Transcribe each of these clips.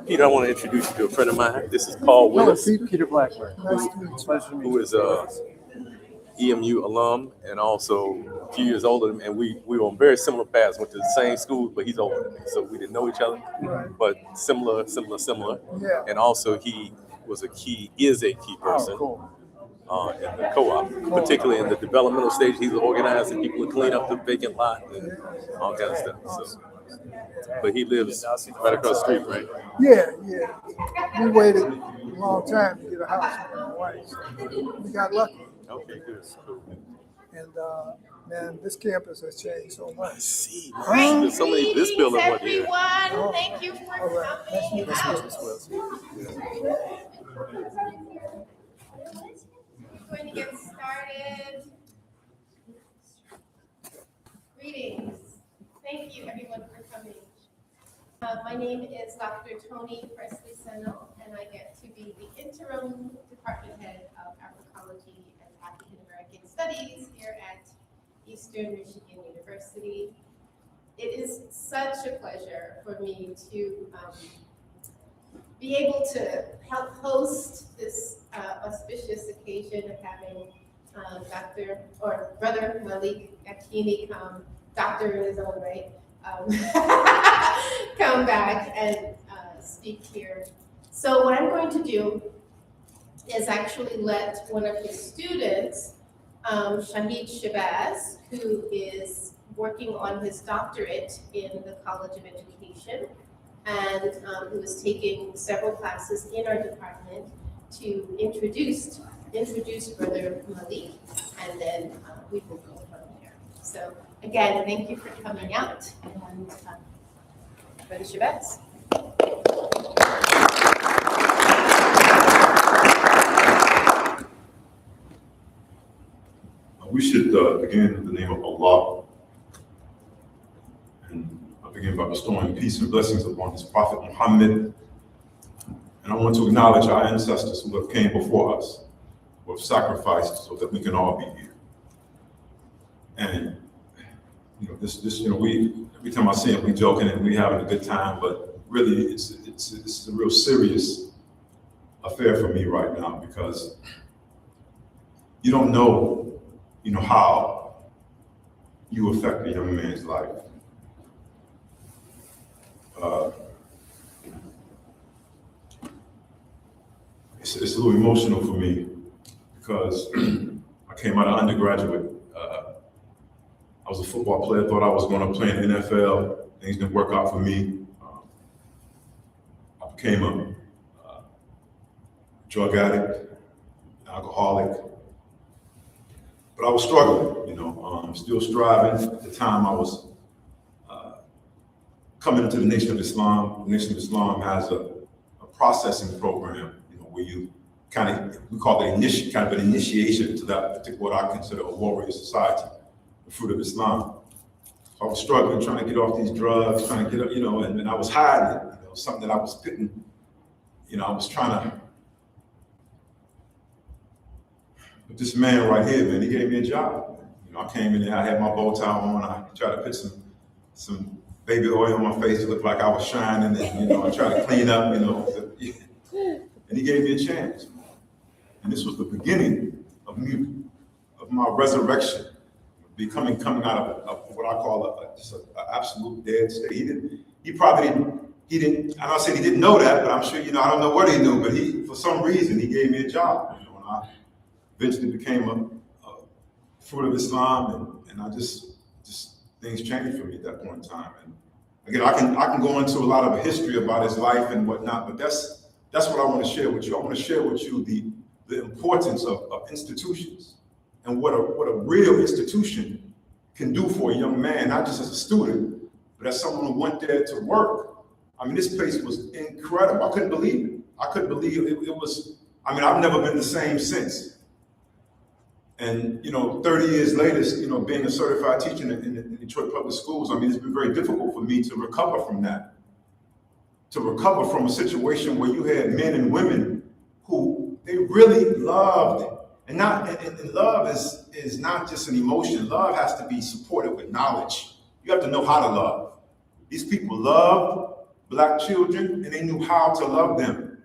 Peter, I want to introduce you to a friend of mine. This is Paul Willis, Peter Blackburn. Nice to meet you. Pleasure to meet who is a EMU alum and also a few years older than me. And we were on very similar paths, went to the same school, but he's older than me. So we didn't know each other, but similar. Yeah. And also he is a key person in the co-op, particularly in the developmental stage. He's organizing people to clean up the vacant lot and all kind of stuff. So, but he lives right across the street, right? Yeah. We waited a long time to get a house with my wife. So we got lucky. Okay, good. And man, this campus has changed so much. I see. There's so many this building one here. Everyone, thank you for All right. coming. We're going to get started. Greetings. Thank you, everyone, for coming. My name is Dr. Tony Presley-Seno, and I get to be the interim department head of Africology and African American Studies here at Eastern Michigan University. It is such a pleasure for me to be able to help host this auspicious occasion of having Brother Malik Yakini come, doctor in his own right, come back and speak here. So what I'm going to do is actually let one of his students, Shahid Shabazz, who is working on his doctorate in the College of Education and who is taking several classes in our department, to introduce Brother Malik, and then we will go from there. So again, thank you for coming out, and Brother Shabazz. We should begin in the name of Allah, and I begin by bestowing peace and blessings upon His Prophet Muhammad. And I want to acknowledge our ancestors who have came before us, who have sacrificed so that we can all be here. And we every time I see him, we joking and we having a good time, but really it's a real serious affair for me right now, because you don't know how you affect a young man's life. It's a little emotional for me, because I came out of undergraduate. I was a football player, thought I was going to play in the NFL. Things didn't work out for me. I became a drug addict, alcoholic. But I was struggling, still striving. At the time, I was coming into the Nation of Islam. The Nation of Islam has a processing program, where you we call it kind of an initiation to that particular, what I consider a warrior society, the fruit of Islam. So I was struggling, trying to get off these drugs, trying to get up, and I was hiding it, something that I was pitting, I was trying to. But this man right here, man, he gave me a job. I came in there, I had my bow tie on, I tried to put some baby oil on my face to look like I was shining, and I tried to clean up, and he gave me a chance. And this was the beginning of my resurrection, coming out of what I call just an absolute dead state. He didn't, I'm not saying he didn't know that, but I'm sure, I don't know what he knew, but for some reason, he gave me a job. And I eventually became a fruit of Islam, and I just things changed for me at that point in time. And again, I can go into a lot of history about his life and whatnot, but that's what I want to share with you. I want to share with you the importance of institutions, and what a real institution can do for a young man, not just as a student, but as someone who went there to work. I mean, this place was incredible. I couldn't believe it. It was, I've never been the same since. And 30 years later, being a certified teacher in the Detroit public schools, it's been very difficult for me to recover from that. To recover from a situation where you had men and women who they really loved, and love is not just an emotion. Love has to be supported with knowledge. You have to know how to love. These people loved, black children, and they knew how to love them.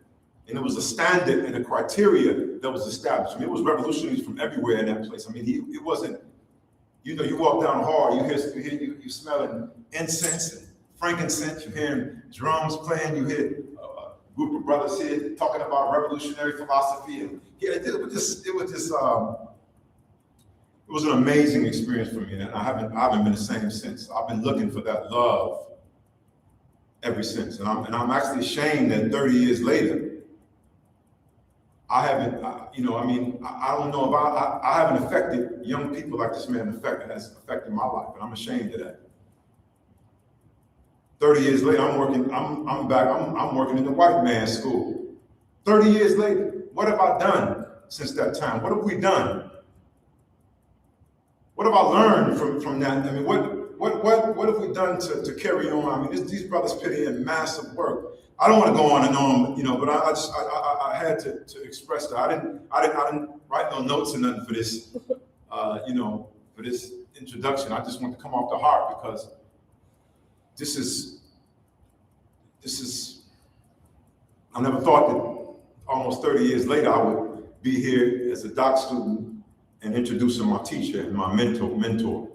And it was a standard and a criteria that was established. I mean, it was revolutionaries from everywhere in that place. I mean, it wasn't, you know, you walk down the hall, you smelling incense and frankincense, you're hearing drums playing, you hear a group of brothers here talking about revolutionary philosophy. And yeah, it was an amazing experience for me, and I haven't been the same since. I've been looking for that love ever since, and I'm actually ashamed that 30 years later, I haven't, you know, I mean, I don't know if I haven't affected young people like this man has affected my life, and I'm ashamed of that. 30 years later, I'm working in the white man's school. 30 years later, what have I done since that time? What have we done? What have I learned from that? I mean, what have we done to carry on? I mean, these brothers put in massive work. I don't want to go on and on, you know, but I had to express that. I didn't write no notes or nothing for this, you know, for this introduction. I just want to come off the heart because this is. I never thought that almost 30 years later I would be here as a doc student and introducing my teacher and my mentor.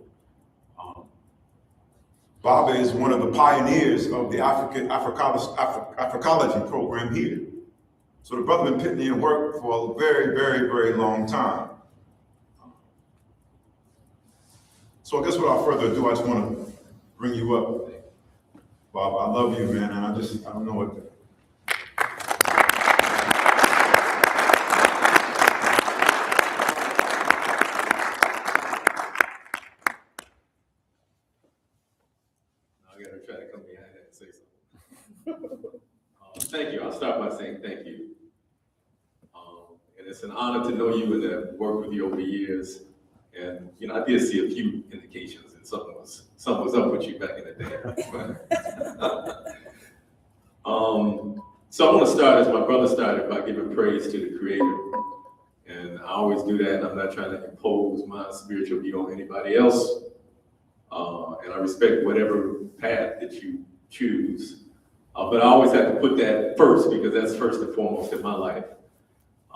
Baba is one of the pioneers of the Africology program here. So the brother been putting in work for a very, very, very long time. So I guess without further ado, I just want to bring you up. Baba, I love you, man, and I don't know what to. Thank you. I'll start by saying thank you. And it's an honor to know you and to work with you over the years. And, you know, I did see a few indications that something was up with you back in the day. So I want to start, as my brother started, by giving praise to the Creator. And I always do that, and I'm not trying to impose my spiritual view on anybody else. And I respect whatever path that you choose. But I always have to put that first because that's first and foremost in my life.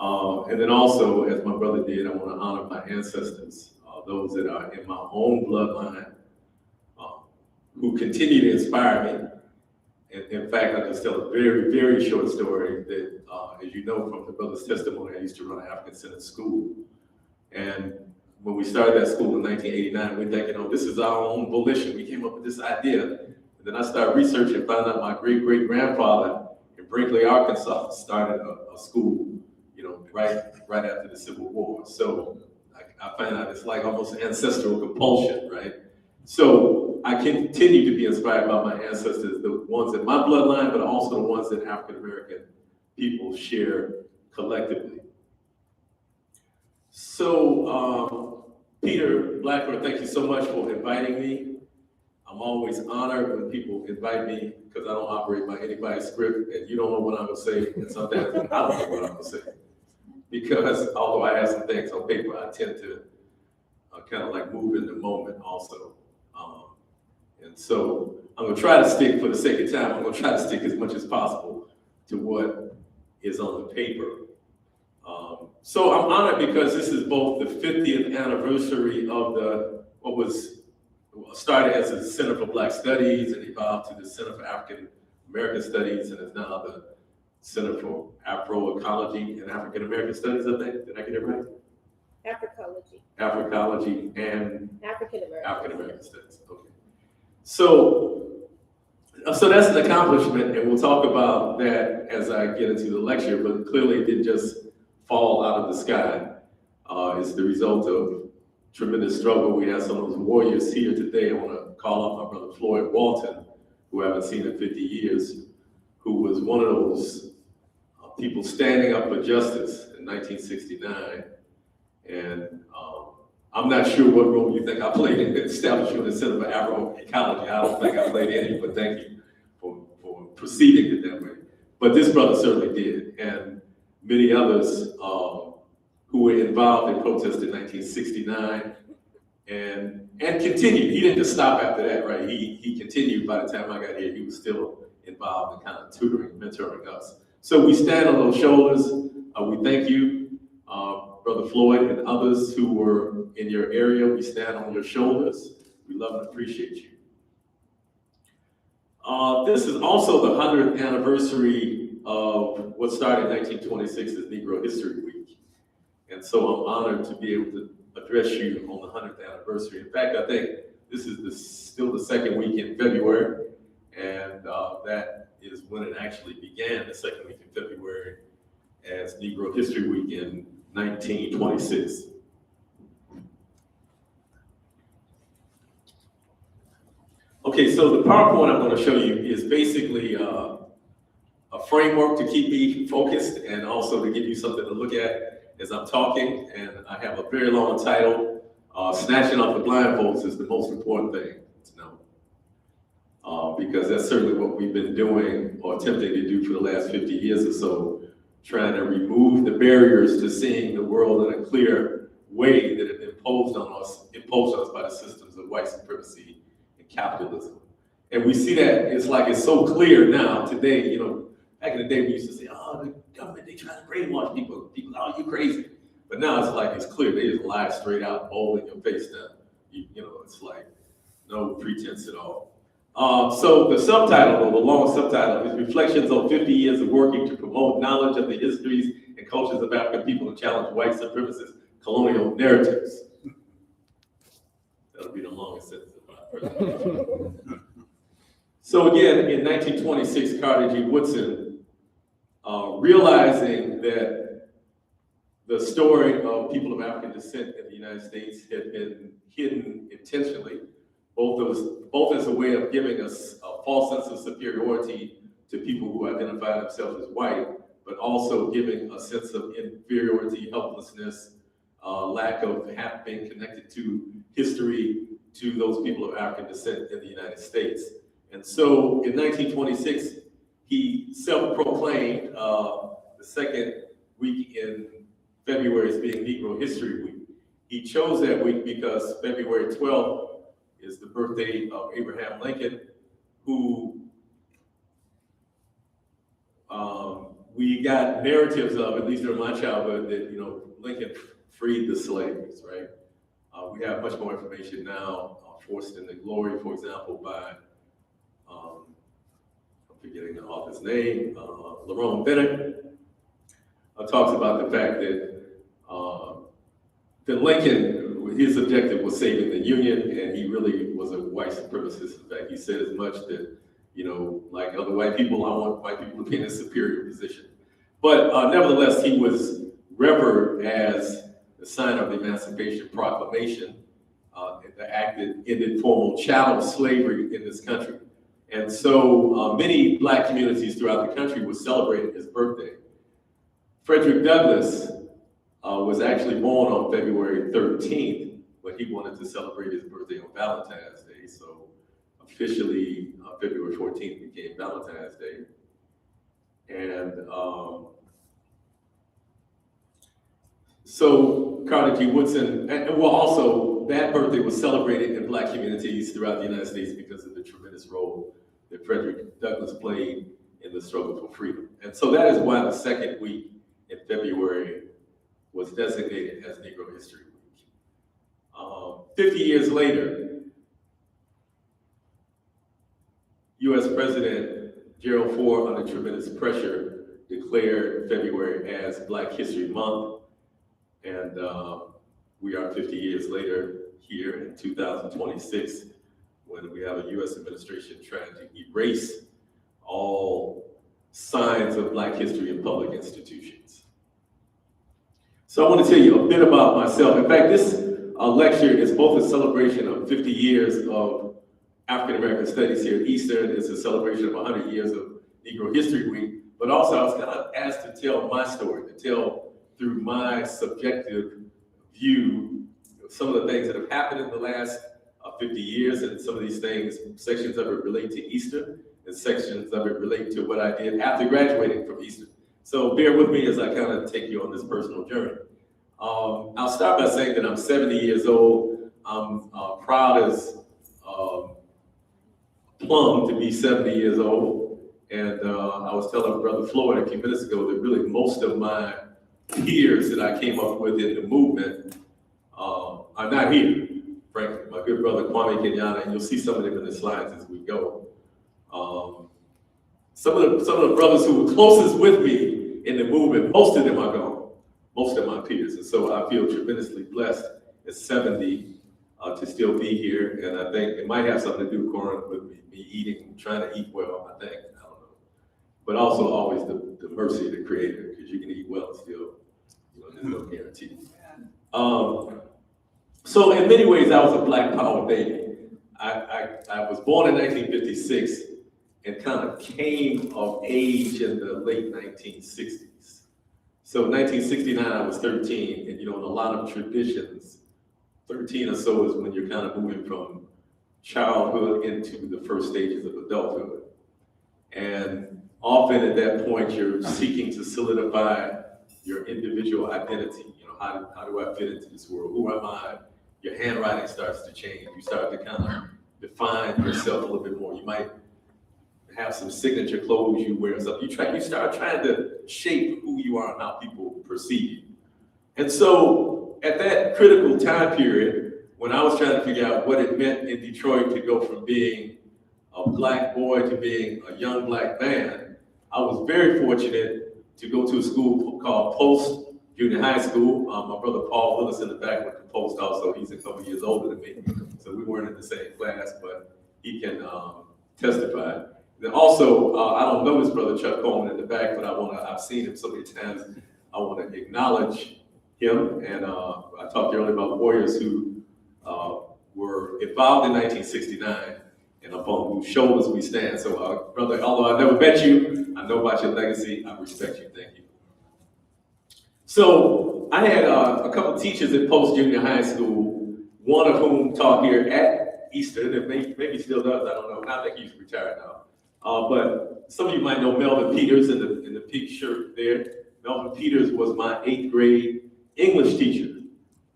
And then also, as my brother did, I want to honor my ancestors, those that are in my own bloodline, who continue to inspire me. And in fact, I'll just tell a very, very short story that, as you know from the brother's testimony, I used to run an African-centered school. And when we started that school in 1989, we were thinking, oh, this is our own volition. We came up with this idea. And then I started researching and found out my great-great-grandfather in Brinkley, Arkansas, started a school, you know, right after the Civil War. So I find out it's like almost ancestral compulsion, right? So I continue to be inspired by my ancestors, the ones in my bloodline, but also the ones that African-American people share collectively. So Peter Blackburn, thank you so much for inviting me. I'm always honored when people invite me because I don't operate by anybody's script and you don't know what I'm gonna say, and sometimes I don't know what I'm gonna say. Because although I have some things on paper, I tend to kind of like move in the moment also. And so I'm gonna try to stick, for the sake of time, I'm gonna try to stick as much as possible to what is on the paper. So I'm honored because this is both the 50th anniversary of what was started as a Center for Black Studies and evolved to the Center for African American Studies, and is now the Center for Afroecology and African American Studies, I think. Did I get it right? Africology and African American Studies. Okay. So that's an accomplishment, and we'll talk about that as I get into the lecture, but clearly it didn't just fall out of the sky. It's the result of tremendous struggle. We have some of those warriors here today. I want to call out my brother Floyd Walton, who I haven't seen in 50 years, who was one of those people standing up for justice in 1969. And I'm not sure what role you think I played in the establishment of the Center for Afroecology. I don't think I played any, but thank you for proceeding it that way. But this brother certainly did, and many others who were involved in protests in 1969 and continued. He didn't just stop after that, right? He continued. By the time I got here, he was still involved in kind of tutoring, mentoring us. So we stand on those shoulders. We thank you, Brother Floyd and others who were in your area. We stand on your shoulders. We love and appreciate you. This is also the 100th anniversary of what started in 1926 as Negro History Week. And so I'm honored to be able to address you on the 100th anniversary. In fact, I think this is still the second week in February, and that is when it actually began, the second week in February, as Negro History Week in 1926. Okay, so the PowerPoint I'm going to show you is basically a framework to keep me focused and also to give you something to look at as I'm talking. And I have a very long title. Snatching off the blindfolds is the most important thing to know. Because that's certainly what we've been doing or attempting to do for the last 50 years or so, trying to remove the barriers to seeing the world in a clear way that have been imposed on us by the systems of white supremacy and capitalism. And we see that it's so clear now today. You know, back in the day we used to say, oh, the government, they try to brainwash people, oh, you crazy. But now it's clear, they just lie straight out, bold in your face now. You know, it's like no pretense at all. So the subtitle, or the long subtitle, is Reflections on 50 Years of Working to Promote Knowledge of the Histories and Cultures of African People and Challenge White Supremacist Colonial Narratives. That'll be the longest sentence of my presentation. So again, in 1926, Carter G. Woodson, realizing that the story of people of African descent in the United States had been hidden intentionally, both as a way of giving us a false sense of superiority to people who identify themselves as white, but also giving a sense of inferiority, helplessness, lack of being connected to history to those people of African descent in the United States. And so in 1926, he self-proclaimed the second week in February as being Negro History Week. He chose that week because February 12th is the birthday of Abraham Lincoln, who we got narratives of, at least during my childhood, that, you know, Lincoln freed the slaves, right? We have much more information now, Forced into Glory, for example, by, I'm forgetting the author's name, Lerone Bennett, talks about the fact that Lincoln, his objective was saving the Union, and he really was a white supremacist. In fact, he said as much that, you know, like other white people, I want white people to be in a superior position. But nevertheless, he was revered as the sign of the Emancipation Proclamation, the act that ended formal chattel slavery in this country. And so many Black communities throughout the country were celebrating his birthday. Frederick Douglass was actually born on February 13th, but he wanted to celebrate his birthday on Valentine's Day. So officially, February 14th became Valentine's Day. And so Carter G. Woodson, and well, also that birthday was celebrated in Black communities throughout the United States because of the tremendous role that Frederick Douglass played in the struggle for freedom. And so that is why the second week in February was designated as Negro History Week. 50 years later, US President Gerald Ford, under tremendous pressure, declared February as Black History Month. And we are 50 years later here in 2026, when we have a US administration trying to erase all signs of Black history in public institutions. So I want to tell you a bit about myself. In fact, this lecture is both a celebration of 50 years of African American studies here at Eastern. It's a celebration of 100 years of Negro History Week, but also I was kind of asked to tell my story, to tell through my subjective view some of the things that have happened in the last 50 years, and some of these things, sections of it relate to Eastern, and sections of it relate to what I did after graduating from Eastern. So bear with me as I kind of take you on this personal journey. I'll start by saying that I'm 70 years old. I'm proud as plum to be 70 years old. And I was telling Brother Floyd a few minutes ago that really most of my peers that I came up with in the movement are not here, frankly. My good brother Kwame Kenyatta, and you'll see some of them in the slides as we go. Some of the brothers who were closest with me in the movement, most of them are gone, most of my peers. And so I feel tremendously blessed at 70 to still be here. And I think it might have something to do, Corin, with me eating, trying to eat well, I think. I don't know. But also always the mercy of the Creator, because you can eat well and still, there's no guarantee. So in many ways, I was a Black Power baby. I was born in 1956 and kind of came of age in the late 1960s. So 1969, I was 13, and in a lot of traditions, 13 or so is when you're kind of moving from childhood into the first stages of adulthood. And often at that point, you're seeking to solidify your individual identity. How do I fit into this world? Who am I? Your handwriting starts to change. You start to kind of define yourself a little bit more. You might have some signature clothes you wear and stuff. You start trying to shape who you are and how people perceive you. And so at that critical time period, when I was trying to figure out what it meant in Detroit to go from being a Black boy to being a young Black man, I was very fortunate to go to a school called Post Junior High School. My brother Paul Willis in the back went to Post also. He's a couple years older than me, so we weren't in the same class, but he can testify. Then also, I don't know his brother Chuck Coleman in the back, but I've seen him so many times. I want to acknowledge him, and I talked earlier about warriors who were involved in 1969 and upon whose shoulders we stand. So, brother, although I never met you, I know about your legacy. I respect you. Thank you. So I had a couple of teachers at Post Junior High School, one of whom taught here at Eastern, and maybe still does, I don't know. I think he's retired now. But some of you might know Melvin Peters in the pink shirt there. Melvin Peters was my 8th grade English teacher.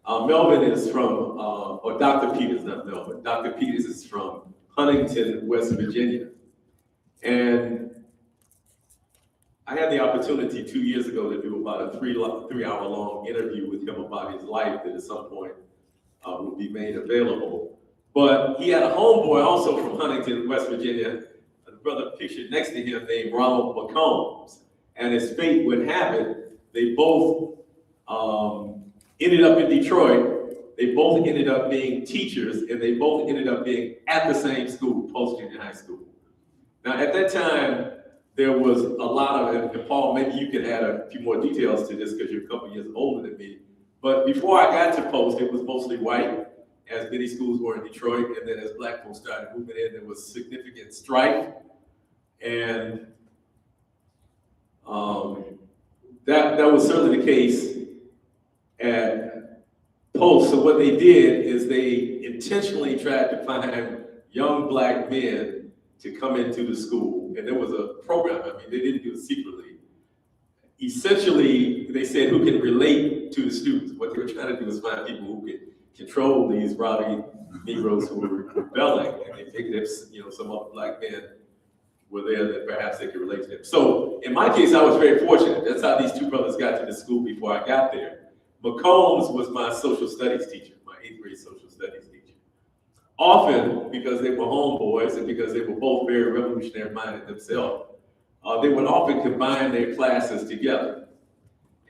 Melvin is from, or Dr. Peters, not Melvin. Dr. Peters is from Huntington, West Virginia. And I had the opportunity 2 years ago to do about a 3-hour-long interview with him about his life that at some point would be made available. But he had a homeboy also from Huntington, West Virginia, a brother pictured next to him named Ronald McCombs. And as fate would have it, they both ended up in Detroit. They both ended up being teachers, and they both ended up being at the same school, Post Junior High School. Now, at that time, there was a lot of, and Paul, maybe you can add a few more details to this because you're a couple years older than me. But before I got to Post, it was mostly white, as many schools were in Detroit. And then as Black folks started moving in, there was significant strife. And that was certainly the case at Post. So what they did is they intentionally tried to find young Black men to come into the school. And there was a program, they didn't do it secretly. Essentially, they said who can relate to the students. What they were trying to do was find people who could control these rowdy Negroes who were rebelling. And they figured if some other Black men were there that perhaps they could relate to them. So in my case, I was very fortunate. That's how these two brothers got to the school before I got there. McCombs was my social studies teacher, my 8th grade social studies teacher. Often, because they were homeboys and because they were both very revolutionary-minded themselves, they would often combine their classes together.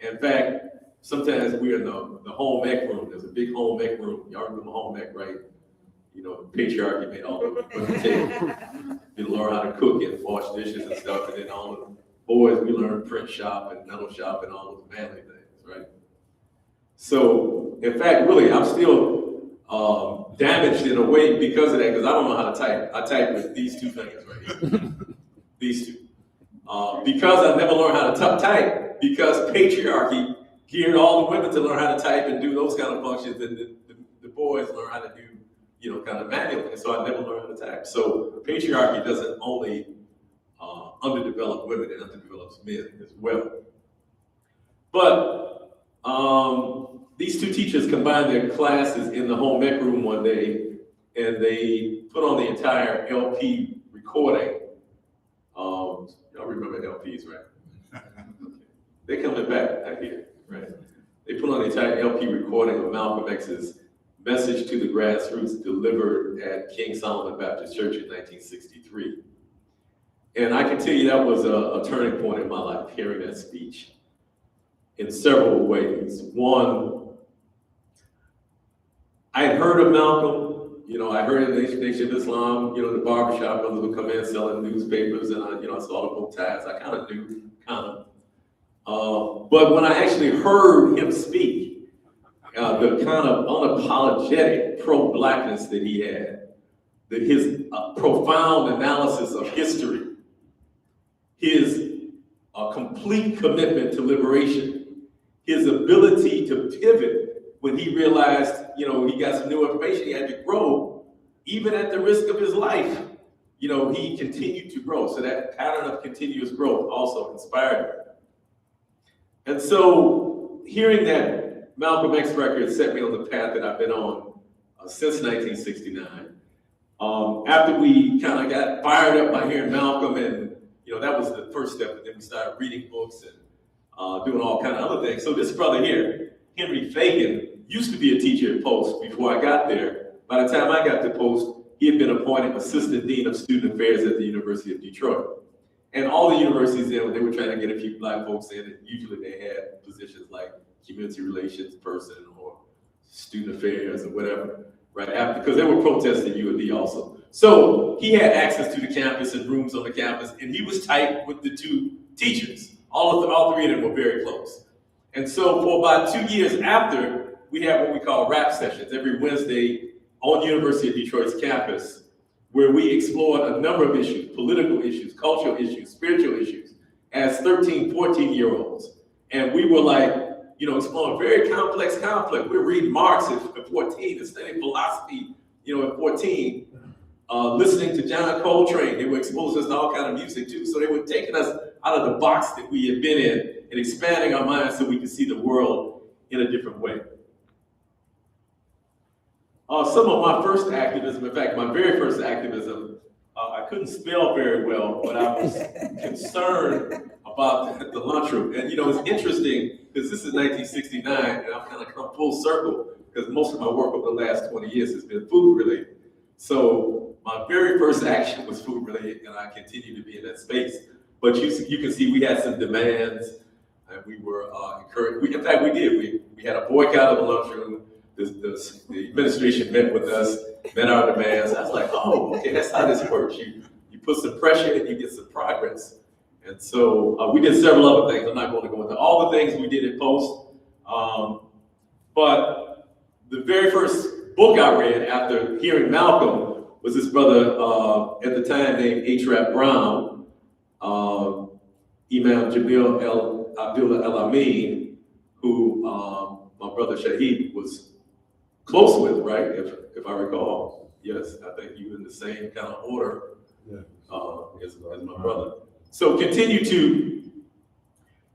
In fact, sometimes we're in the home ec room. There's a big home ec room. Y'all remember home ec, right? Patriarchy made all of it. You learn how to cook and wash dishes and stuff, and then all of the boys, we learned print shop and metal shop and all those manly things, right? So, in fact, really, I'm still damaged in a way because of that, because I don't know how to type. I type with these two fingers right here. These two. Because I never learned how to type, because patriarchy geared all the women to learn how to type and do those kind of functions, and the boys learn how to do, kind of manually. And so I never learned how to type. So patriarchy doesn't only underdevelop women, it underdevelops men as well. But these two teachers combined their classes in the home ec room one day, and they put on the entire LP recording remember LPs, right? They're coming back, I hear, right? They put on the entire LP recording of Malcolm X's message to the grassroots delivered at King Solomon Baptist Church in 1963. And I can tell you that was a turning point in my life, hearing that speech in several ways. One, I had heard of Malcolm, I heard of Nation of Islam, the barbershop brothers would come in selling newspapers, and I saw the bow ties. I kind of knew, but when I actually heard him speak, the kind of unapologetic pro-blackness that he had, that his profound analysis of history, his complete commitment to liberation, his ability to pivot when he realized, he got some new information, he had to grow, even at the risk of his life. He continued to grow. So that pattern of continuous growth also inspired me. And so hearing that Malcolm X record set me on the path that I've been on since 1969. After we kind of got fired up by hearing Malcolm, and that was the first step, and then we started reading books and doing all kind of other things. So this brother here, Henry Fagan, used to be a teacher at Post before I got there. By the time I got to Post, he had been appointed Assistant Dean of Student Affairs at the University of Detroit. And all the universities there, they were trying to get a few black folks in, and usually they had positions like community relations person or student affairs or whatever, right after, because they were protesting UND also. So he had access to the campus and rooms on the campus, and he was tight with the two teachers. All three of them were very close. And so for about 2 years after, we had what we call rap sessions every Wednesday on University of Detroit's campus, where we explored a number of issues, political issues, cultural issues, spiritual issues, as 13, 14-year-olds. And we were like, exploring very complex conflict. We were reading Marx at 14 and studying philosophy, at 14, listening to John Coltrane. They were exposing us to all kind of music too. So they were taking us out of the box that we had been in and expanding our minds so we could see the world in a different way. Some of my first activism, in fact, my very first activism, I couldn't spell very well, but I was concerned about the lunchroom. And it's interesting because this is 1969, and I've kind of come full circle because most of my work over the last 20 years has been food related. So my very first action was food related, and I continue to be in that space. But you can see we had some demands, and we were encouraged. In fact, we did. We had a boycott of the lunchroom. The administration met with us, met our demands. I was like, oh, okay, that's how this works. You put some pressure and you get some progress. And so we did several other things. I'm not going to go into all the things we did at Post. But the very first book I read after hearing Malcolm was this brother at the time named H. Brown, Imam Jamil Abdullah El-Amin, who my brother Shaheed was close with, right? If I recall. Yes, I think you in the same kind of order as my brother. So continue to,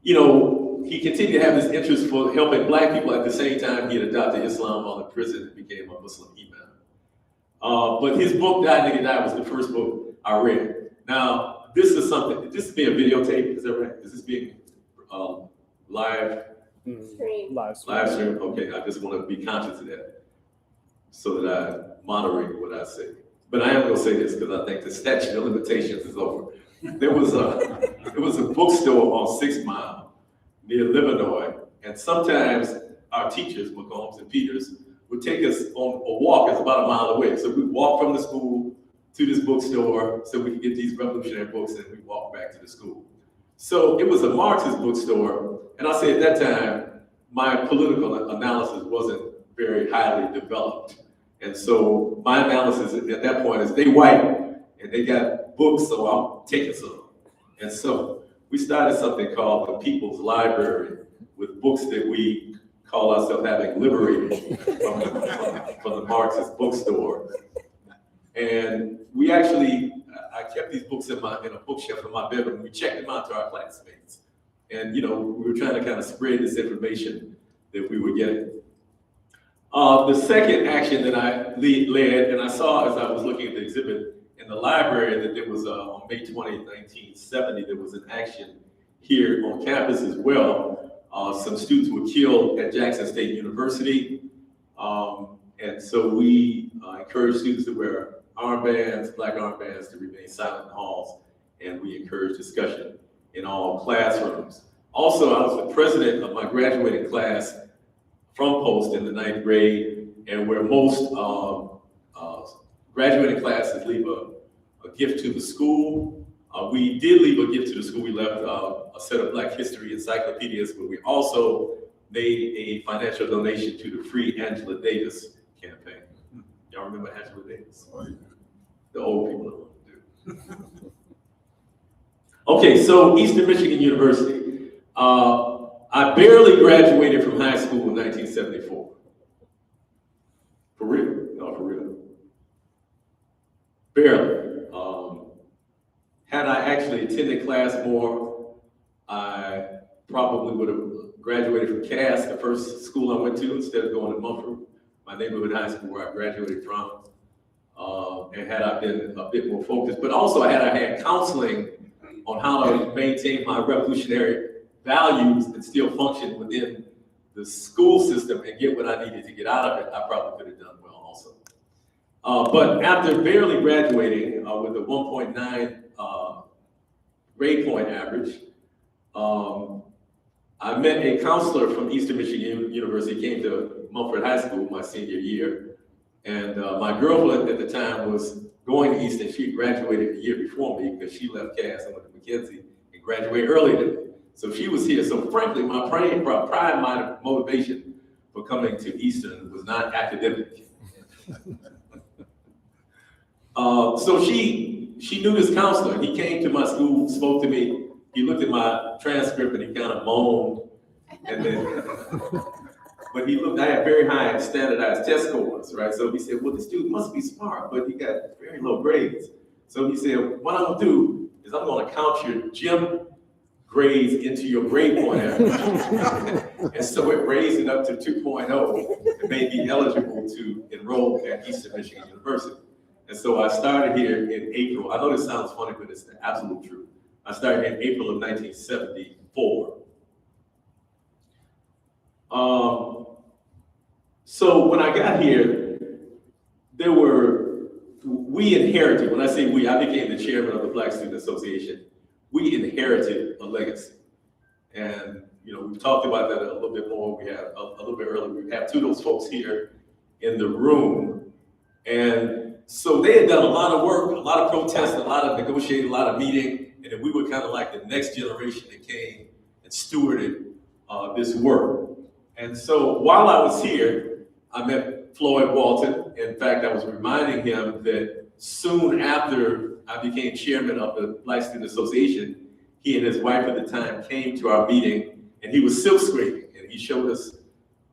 he continued to have this interest for helping black people. At the same time, he had adopted Islam while in prison and became a Muslim imam. But his book, Die Nigga Die, was the first book I read. Now, this is being videotaped, is that right? Is this being live? Live stream. Okay, I just want to be conscious of that so that I moderate what I say. But I am going to say this because I think the statute of limitations is over. There was a bookstore on 6 Mile near Livernois, and sometimes our teachers, McCombs and Peters, would take us on a walk. It's about a mile away. So we'd walk from the school to this bookstore so we could get these revolutionary books, and we'd walk back to the school. So it was a Marxist bookstore, and I'll say at that time, my political analysis wasn't very highly developed. And so my analysis at that point is they white, and they got books, so I'm taking some. And so we started something called the People's Library with books that we call ourselves having liberated from the Marxist bookstore. And we actually, I kept these books in a bookshelf in my bedroom. We checked them out to our classmates. And, we were trying to kind of spread this information that we were getting. The second action that I led, and I saw as I was looking at the exhibit in the library that there was on May 20th, 1970, there was an action here on campus as well. Some students were killed at Jackson State University. And so we encourage students to wear armbands, black armbands, to remain silent in halls. And we encourage discussion in all classrooms. Also, I was the president of my graduating class from Post in the 9th grade, and where most graduating classes leave a gift to the school. We did leave a gift to the school. We left a set of Black history encyclopedias, but we also made a financial donation to the Free Angela Davis campaign. Y'all remember Angela Davis? The old people don't want to do. Okay, so Eastern Michigan University. I barely graduated from high school in 1974. For real? No, for real. Barely. Had I actually attended class more, I probably would have graduated from Cass, the first school I went to, instead of going to Mumford, my neighborhood high school where I graduated from. And had I been a bit more focused, but also I had counseling on how to maintain my revolutionary values and still function within the school system and get what I needed to get out of it, I probably could have done well also. But after barely graduating with a 1.9 grade point average, I met a counselor from Eastern Michigan University, came to Mumford High School my senior year. And my girlfriend at the time was going to Eastern. She graduated a year before me because she left Cass and went to McKenzie and graduated earlier than me. So she was here. So frankly, my prime motivation for coming to Eastern was not academic. So she knew this counselor. He came to my school, spoke to me. He looked at my transcript and he kind of moaned. And then, but he looked, I had very high standardized test scores, right? So he said, well, this dude must be smart, but he got very low grades. So he said, what I'm gonna do is I'm gonna count your gym grades into your grade point average. And so it raised it up to 2.0 and made me eligible to enroll at Eastern Michigan University. And so I started here in April. I know this sounds funny, but it's the absolute truth. I started in April of 1974. So when I got here, we inherited, when I say we, I became the chairman of the Black Student Association. We inherited a legacy. And, you know, we've talked about that a little bit more. We have a little bit earlier, we have two of those folks here in the room. And so they had done a lot of work, a lot of protests, a lot of negotiating, a lot of meeting. And then we were kind of like the next generation that came and stewarded this work. And so while I was here, I met Floyd Walton. In fact, I was reminding him that soon after I became chairman of the Black Student Association, he and his wife at the time came to our meeting and he was silk screening. And he showed us,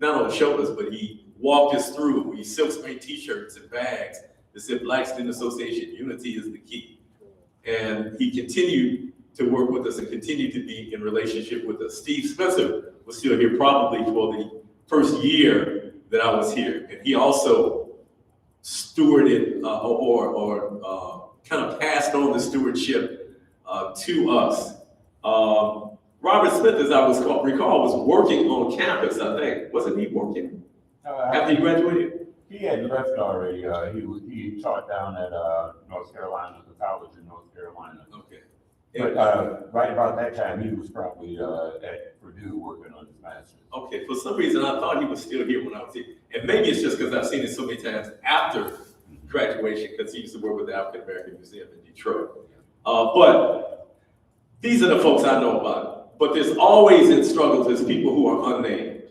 not only showed us, but he walked us through. He silk screened t-shirts and bags that said Black Student Association, unity is the key. And he continued to work with us and continued to be in relationship with us. Steve Spencer was still here probably for the first year that I was here. And he also stewarded or kind of passed on the stewardship to us. Robert Smith, as I recall, was working on campus, I think. Wasn't he working after he graduated? He had left already. He taught down at North Carolina, the college in North Carolina. Okay. But right about that time, he was probably at Purdue working on his master's. Okay, for some reason, I thought he was still here when I was here. And maybe it's just because I've seen it so many times after graduation, because he used to work with the African American Museum in Detroit. But these are the folks I know about. But there's always in struggles, there's people who are unnamed,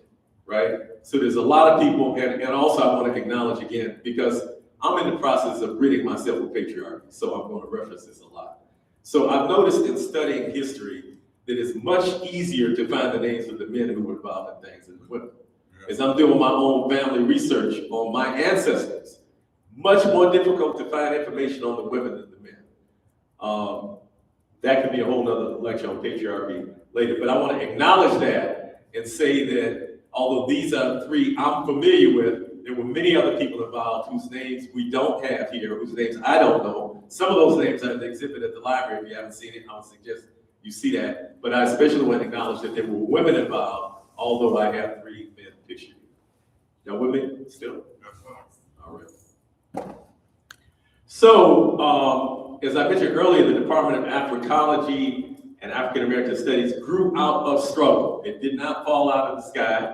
right? So there's a lot of people, and also I want to acknowledge again, because I'm in the process of ridding myself of patriarchy, so I'm going to reference this a lot. So I've noticed in studying history that it's much easier to find the names of the men who were involved in things than the women. As I'm doing my own family research on my ancestors, much more difficult to find information on the women than the men. That could be a whole nother lecture on patriarchy later, but I want to acknowledge that and say that although these are three I'm familiar with, there were many other people involved whose names we don't have here, whose names I don't know. Some of those names are in the exhibit at the library. If you haven't seen it, I would suggest you see that. But I especially want to acknowledge that there were women involved, although I have 3 men pictured. Y'all with me still? All right. So, as I mentioned earlier, the Department of Africology and African American Studies grew out of struggle. It did not fall out of the sky.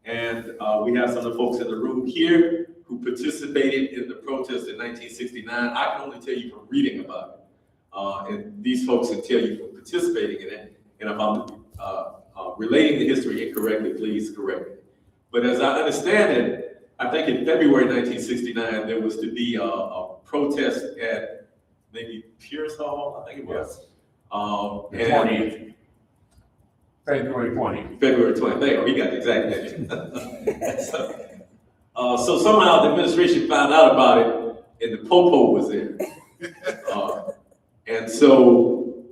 And we have some of the folks in the room here who participated in the protest in 1969. I can only tell you from reading about it. And these folks can tell you from participating in it. And if I'm relating the history incorrectly, please correct me. But as I understand it, I think in February 1969, there was to be a protest at maybe Pierce Hall, I think it was. The 20th. February 20th. February 20th. There you go. He got the exact date. So somehow the administration found out about it, and the popo was there. And so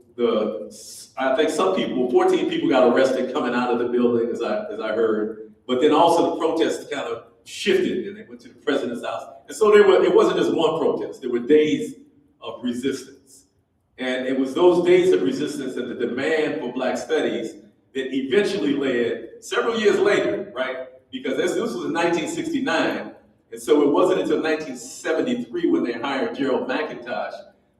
I think some people, 14 people got arrested coming out of the building, as I heard. But then also the protests kind of shifted, and they went to the president's house. And so it wasn't just one protest. There were days of resistance. And it was those days of resistance and the demand for Black studies that eventually led, several years later, right? Because this was in 1969, and so it wasn't until 1973 when they hired Gerald McIntosh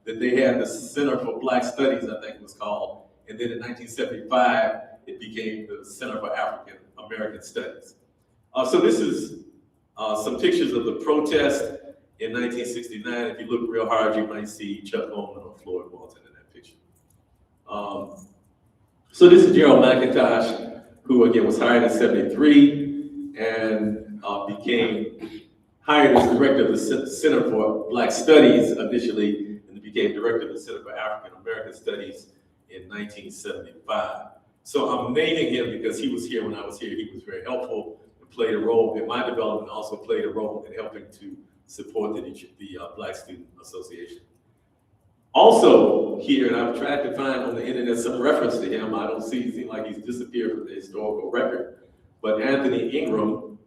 that they had the Center for Black Studies, I think it was called. And then in 1975, it became the Center for African American Studies. So this is some pictures of the protest in 1969. If you look real hard, you might see Chuck Holman or Floyd Walton in that picture. So this is Gerald McIntosh, who again was hired in 73 and became hired as director of the Center for Black Studies initially, and became director of the Center for African American Studies in 1975. So I'm naming him because he was here when I was here. He was very helpful and played a role in my development, also played a role in helping to support the Black Student Association. Also here, and I've tried to find on the internet some reference to him. I don't see, it seems like he's disappeared from the historical record. But Anthony Ingram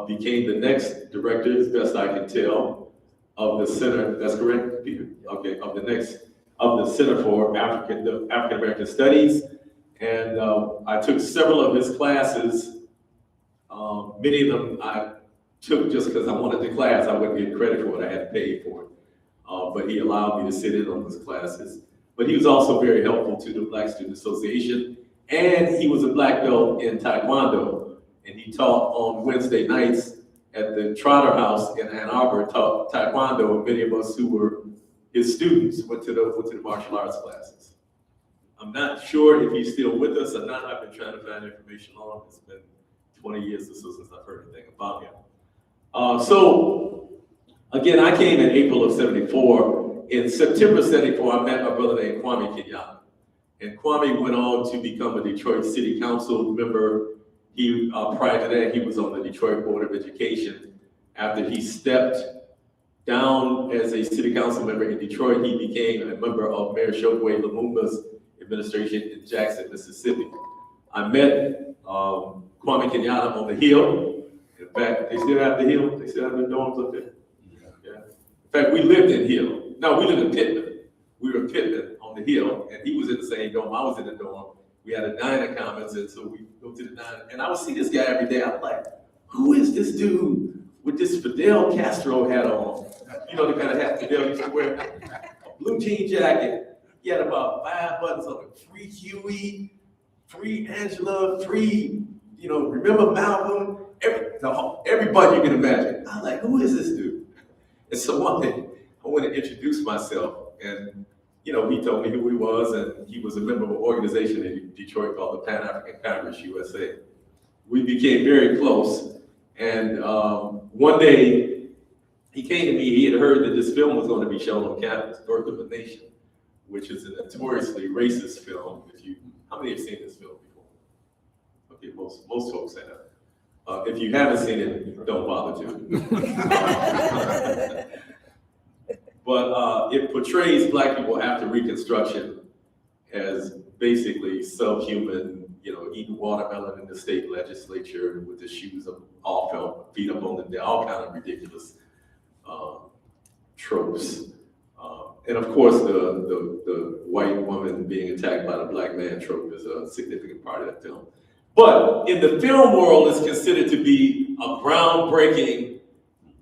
became the next director, as best I can tell, of the center. That's correct, Peter? Okay, of the Center for African American Studies. And I took several of his classes. Many of them I took just because I wanted the class. I wouldn't get credit for it, I had to pay for it. But he allowed me to sit in on his classes. But he was also very helpful to the Black Student Association. And he was a black belt in Taekwondo. And he taught on Wednesday nights at the Trotter House in Ann Arbor, taught Taekwondo. And many of us who were his students went to the martial arts classes. I'm not sure if he's still with us or not. I've been trying to find information on him. It's been 20 years or so since I've heard anything about him. So again, I came in April of 74. In September 74, I met a brother named Kwame Kenyatta. And Kwame went on to become a Detroit City Council member. He, prior to that, he was on the Detroit Board of Education. After he stepped down as a city council member in Detroit, he became a member of Mayor Chokwe Lumumba's administration in Jackson, Mississippi. I met Kwame Kenyatta on the Hill. In fact, they still have the Hill. They still have the dorms up there. Yeah. In fact, we lived in Hill. No, we lived in Pittman. We were in Pittman on the Hill, and he was in the same dorm. I was in the dorm. We had a diner commons, and so we go to the diner, and I would see this guy every day. I'm like, who is this dude with this Fidel Castro hat on? You know, the kind of hat Fidel used to wear. A blue jean jacket. He had about 5 buttons on it. Free Huey, free Angela, free, remember Malcolm? Every button you can imagine. I'm like, who is this dude? And so one day, I went to introduce myself, and he told me who he was, and he was a member of an organization in Detroit called the Pan-African Congress USA. We became very close, and one day, he came to me. He had heard that this film was going to be shown on campus, Birth of a Nation, which is a notoriously racist film. How many have seen this film before? Okay, most folks have. If you haven't seen it, don't bother to. But it portrays Black people after Reconstruction as basically subhuman, eating watermelon in the state legislature with the shoes off, feet up on the, all kind of ridiculous tropes. And of course, the white woman being attacked by the black man trope is a significant part of that film. But in the film world, it's considered to be a groundbreaking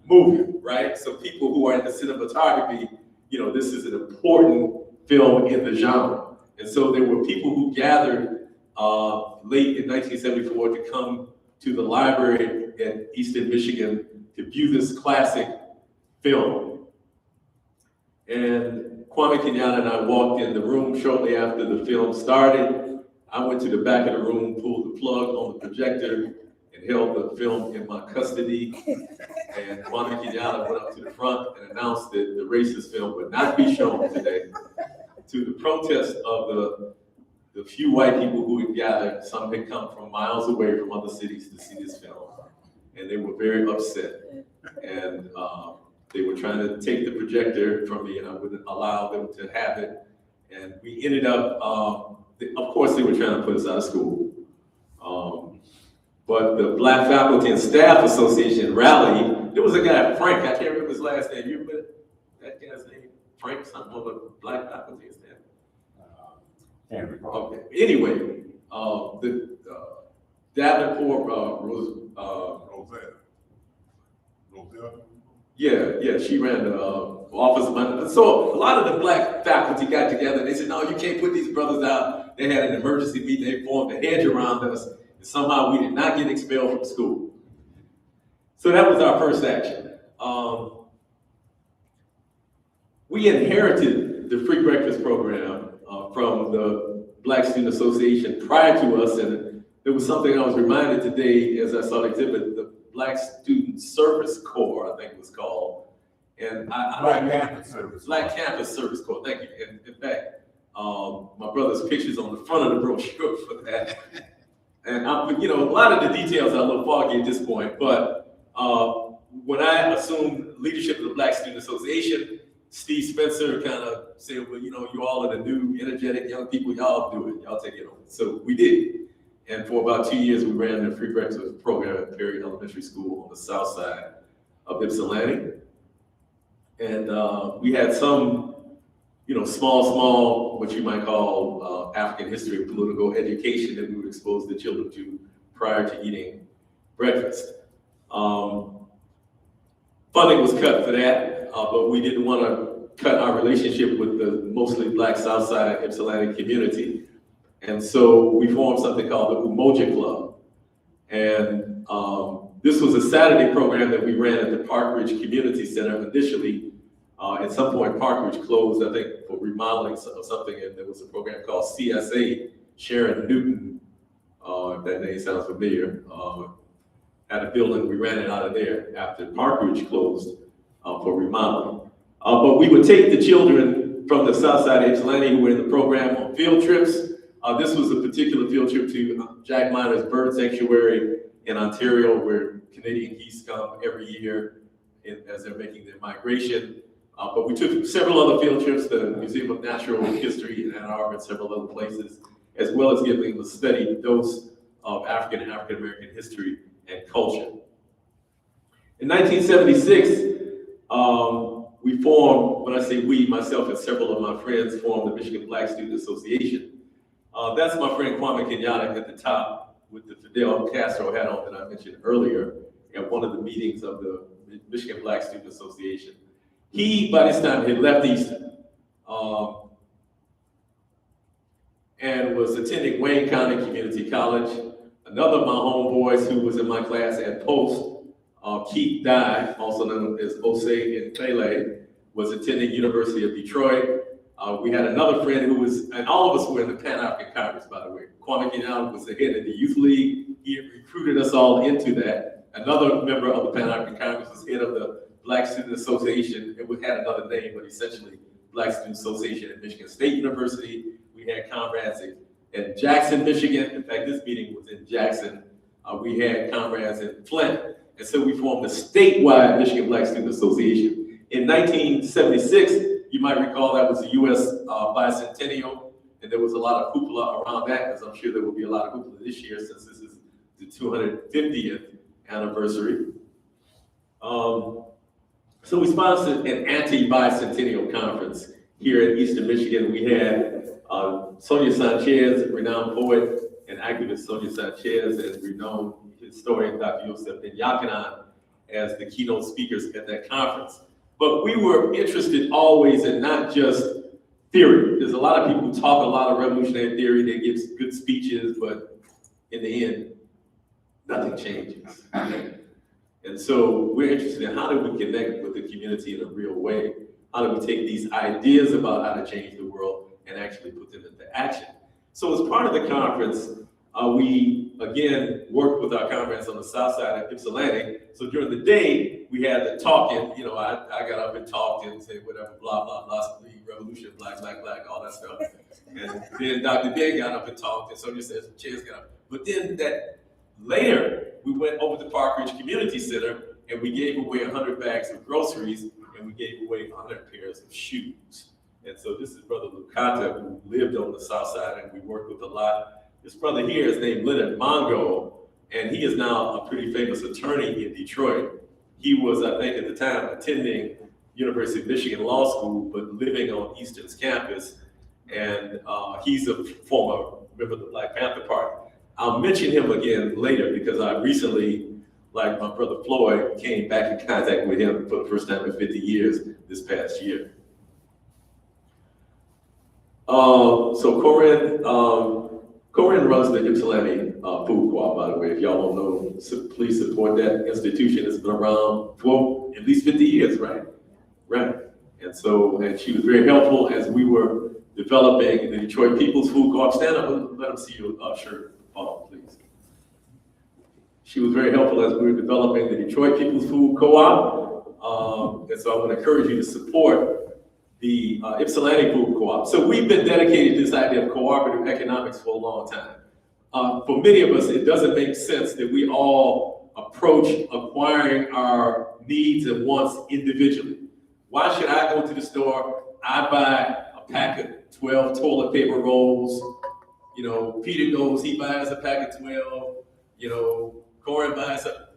movie, right? So people who are into cinematography, you know, this is an important film in the genre. And so there were people who gathered late in 1974 to come to the library in Eastern Michigan to view this classic film. And Kwame Kenyatta and I walked in the room shortly after the film started. I went to the back of the room, pulled the plug on the projector, and held the film in my custody. And Kwame Kenyatta went up to the front and announced that the racist film would not be shown today, to the protest of the few white people who had gathered. Some had come from miles away from other cities to see this film, and they were very upset. And they were trying to take the projector from me, and I wouldn't allow them to have it. And we ended up, of course, they were trying to put us out of school. But the Black Faculty and Staff Association rallied. There was a guy, Frank, I can't remember his last name. You remember that guy's name? Frank, something of the Black Faculty and Staff. Can't recall. Okay. Anyway, the Davenport Roselle. yeah, she ran the office of money. So a lot of the black faculty got together and they said, no, you can't put these brothers out. They had an emergency meeting, they formed a hedge around us, and somehow we did not get expelled from school. So that was our first action. We inherited the free breakfast program from the Black Student Association prior to us, and there was something I was reminded today as I saw the exhibit, the Black Student Service Corps, I think it was called. And Black Campus Service. Black Campus Service Corps, thank you. And in fact, my brother's picture's on the front of the brochure for that. And you know, a lot of the details are a little foggy at this point, but when I assumed leadership of the Black Student Association, Steve Spencer kind of said, well, you know, you all are the new energetic young people, y'all do it, y'all take it on. So we did. And for about 2 years, we ran the free breakfast program at Perry Elementary School on the south side of Ypsilanti. And we had some, you know, small, what you might call African history and political education that we would expose the children to prior to eating breakfast. Funding was cut for that, but we didn't want to cut our relationship with the mostly Black south side Ypsilanti community. And so we formed something called the Umoja Club. And this was a Saturday program that we ran at the Park Ridge Community Center initially. At some point, Park Ridge closed, I think, for remodeling or something, and there was a program called CSA. Sharon Newton, if that name sounds familiar, had a building. We ran it out of there after Park Ridge closed for remodeling. But we would take the children from the south side of Ypsilanti who were in the program on field trips. This was a particular field trip to Jack Miner's Bird Sanctuary in Ontario, where Canadian geese come every year as they're making their migration. But we took several other field trips to the Museum of Natural History in Ann Arbor and several other places, as well as giving a steady dose of African and African American history and culture. In 1976, we formed, when I say we, myself and several of my friends formed the Michigan Black Student Association. That's my friend Kwame Kenyatta at the top with the Fidel Castro hat on that I mentioned earlier at one of the meetings of the Michigan Black Student Association. He, by this time, had left Eastern and was attending Wayne County Community College. Another of my homeboys who was in my class at Post, Keith Dye, also known as Osei and Pele, was attending University of Detroit. We had another friend who was, and all of us were in the Pan-African Congress, by the way. Kwame Kenyatta was the head of the Youth League. He recruited us all into that. Another member of the Pan-African Congress was head of the Black Student Association. It had another name, but essentially Black Student Association at Michigan State University. We had comrades at Jackson, Michigan. In fact, this meeting was in Jackson. We had comrades in Flint. And so we formed a statewide Michigan Black Student Association. In 1976, you might recall that was the US bicentennial. And there was a lot of hoopla around that, as I'm sure there will be a lot of hoopla this year since this is the 250th anniversary. So we sponsored an anti-bicentennial conference here in Eastern Michigan. We had Sonia Sanchez, renowned poet and activist Sonia Sanchez, and renowned historian Dr. Yosef Ben-Yakini as the keynote speakers at that conference. But we were interested always in not just theory. There's a lot of people who talk a lot of revolutionary theory, they give good speeches, but in the end, nothing changes. And so we're interested in how do we connect with the community in a real way? How do we take these ideas about how to change the world and actually put them into action? So as part of the conference, we again worked with our comrades on the south side of Ypsilanti. So during the day, we had the talking, you know, I got up and talked and said whatever, blah, blah, blah, revolution, black, black, black, all that stuff. And then Dr. Ben got up and talked, and Sonia said, Chance got up. But then that later, we went over to Park Ridge Community Center and we gave away 100 bags of groceries and we gave away 100 pairs of shoes. And so this is Brother Lucata, who lived on the south side and we worked with a lot. This brother here is named Leonard Mongo, and he is now a pretty famous attorney in Detroit. He was, I think at the time, attending University of Michigan Law School, but living on Eastern's campus. And he's a former member of the Black Panther Party. I'll mention him again later because I recently, like my brother Floyd, came back in contact with him for the first time in 50 years this past year. So Corinne runs the Ypsilanti Food Co-op, by the way. If y'all don't know, so please support that institution. It's been around for at least 50 years, right? Right. And she was very helpful as we were developing the Detroit People's Food Co-op. Stand up and let them see your shirt. Oh, please. She was very helpful as we were developing the Detroit People's Food Co-op. And so I want to encourage you to support the Ypsilanti Food Co-op. So we've been dedicated to this idea of cooperative economics for a long time. For many of us, it doesn't make sense that we all approach acquiring our needs and wants individually. Why should I go to the store? I buy a pack of 12 toilet paper rolls. You know, Peter goes, he buys a pack of 12. You know, Corin buys a,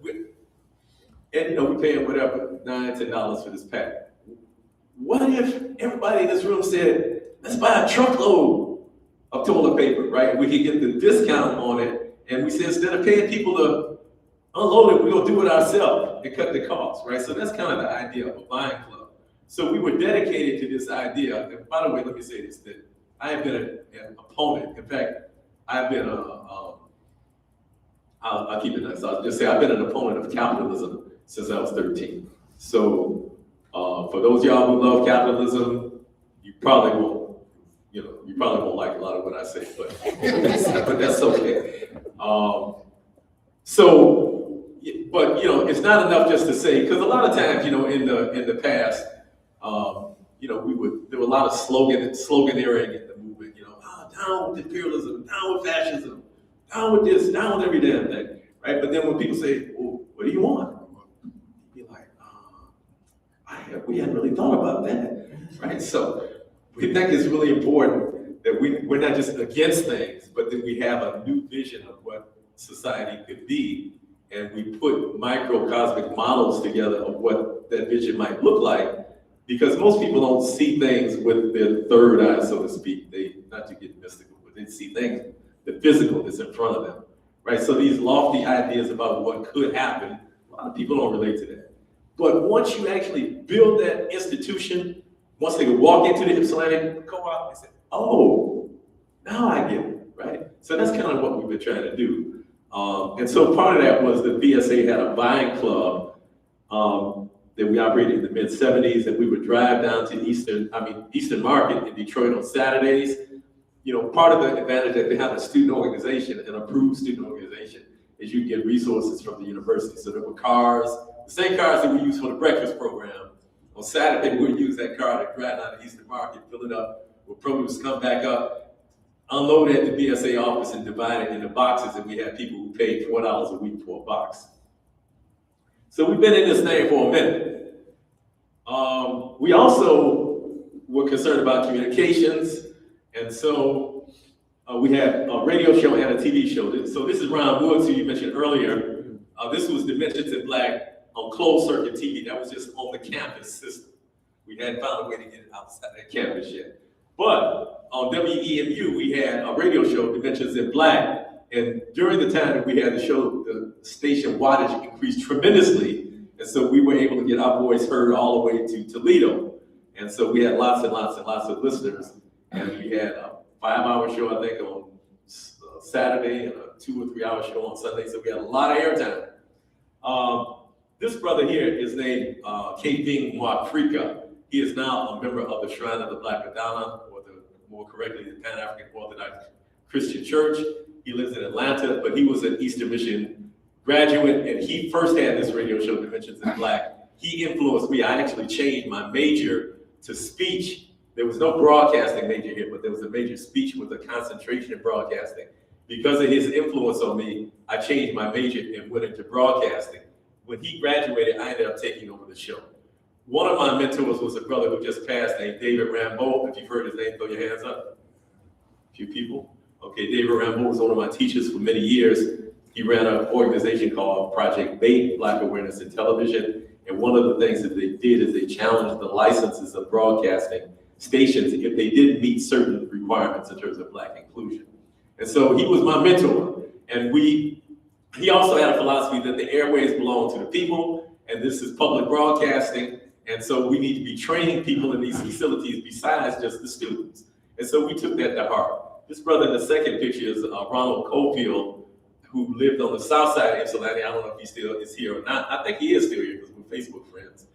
and you know, we're paying whatever, $9, $10 for this pack. What if everybody in this room said, let's buy a truckload of toilet paper, right? We could get the discount on it. And we said, instead of paying people to unload it, we're gonna do it ourselves and cut the cost, right? So that's kind of the idea of a buying club. So we were dedicated to this idea. And by the way, let me say this, that I have been an opponent. In fact, I've been I'll keep it nice. I'll just say I've been an opponent of capitalism since I was 13. So for those of y'all who love capitalism, you probably won't like a lot of what I say, but that's okay. But you know, it's not enough just to say, because a lot of times, you know, in the past, you know, there were a lot of sloganeering in the movement, you know, down with imperialism, down with fascism, down with this, down with every damn thing, right? But then when people say, well, what do you want? You'd be like, we hadn't really thought about that, right? So we think it's really important that we're not just against things, but that we have a new vision of what society could be, and we put microcosmic models together of what that vision might look like, because most people don't see things with their third eye, so to speak. They, not to get mystical, but they see things, the physical that's in front of them, right? So these lofty ideas about what could happen, a lot of people don't relate to that. But once you actually build that institution, once they walk into the Ypsilanti Co-op, they say, oh, now I get it, right? So that's kind of what we've been trying to do. And so part of that was the BSA had a buying club that we operated in the mid-70s, and we would drive down to Eastern Market in Detroit on Saturdays. You know, part of the advantage that they have a student organization, an approved student organization, is you get resources from the university. So there were cars, the same cars that we use for the breakfast program. On Saturday, we would use that car to drive down to Eastern Market, fill it up with produce, come back up, unload it at the BSA office and divide it into boxes, and we had people who paid $4 a week for a box. So we've been in this thing for a minute. We also were concerned about communications, and so We had a radio show and a TV show. So this is Ron Woods, who you mentioned earlier. This was Dimensions in Black on closed circuit TV. That was just on the campus system. We hadn't found a way to get it outside that campus yet. But on WEMU, we had a radio show, Dimensions in Black. And during the time that we had the show, the station wattage increased tremendously. And so we were able to get our voice heard all the way to Toledo. And so we had lots and lots and lots of listeners. And we had a 5-hour show, I think, on Saturday and a 2 or 3 hour show on Sunday. So we had a lot of airtime. This brother here is named K. Mwafrika. He is now a member of the Shrine of the Black Madonna, or more correctly, the Pan-African Orthodox Christian Church. He lives in Atlanta, but he was an Eastern Mission graduate, and he first had this radio show, Dimensions in Black. He influenced me. I actually changed my major to speech. There was no broadcasting major here, but there was a major speech with a concentration in broadcasting. Because of his influence on me, I changed my major and went into broadcasting. When he graduated, I ended up taking over the show. One of my mentors was a brother who just passed named David Rambo. If you've heard his name, throw your hands up. A few people. Okay, David Rambo was one of my teachers for many years. He ran an organization called Project BAIT, Black Awareness in Television. And one of the things that they did is they challenged the licenses of broadcasting stations if they didn't meet certain requirements in terms of Black inclusion. And so he was my mentor. And he also had a philosophy that the airways belong to the people, and this is public broadcasting. And so we need to be training people in these facilities besides just the students. And so we took that to heart. This brother in the second picture is Ronald Cofield, who lived on the south side of Ypsilanti. I don't know if he still is here or not. I think he is still here because we're Facebook friends.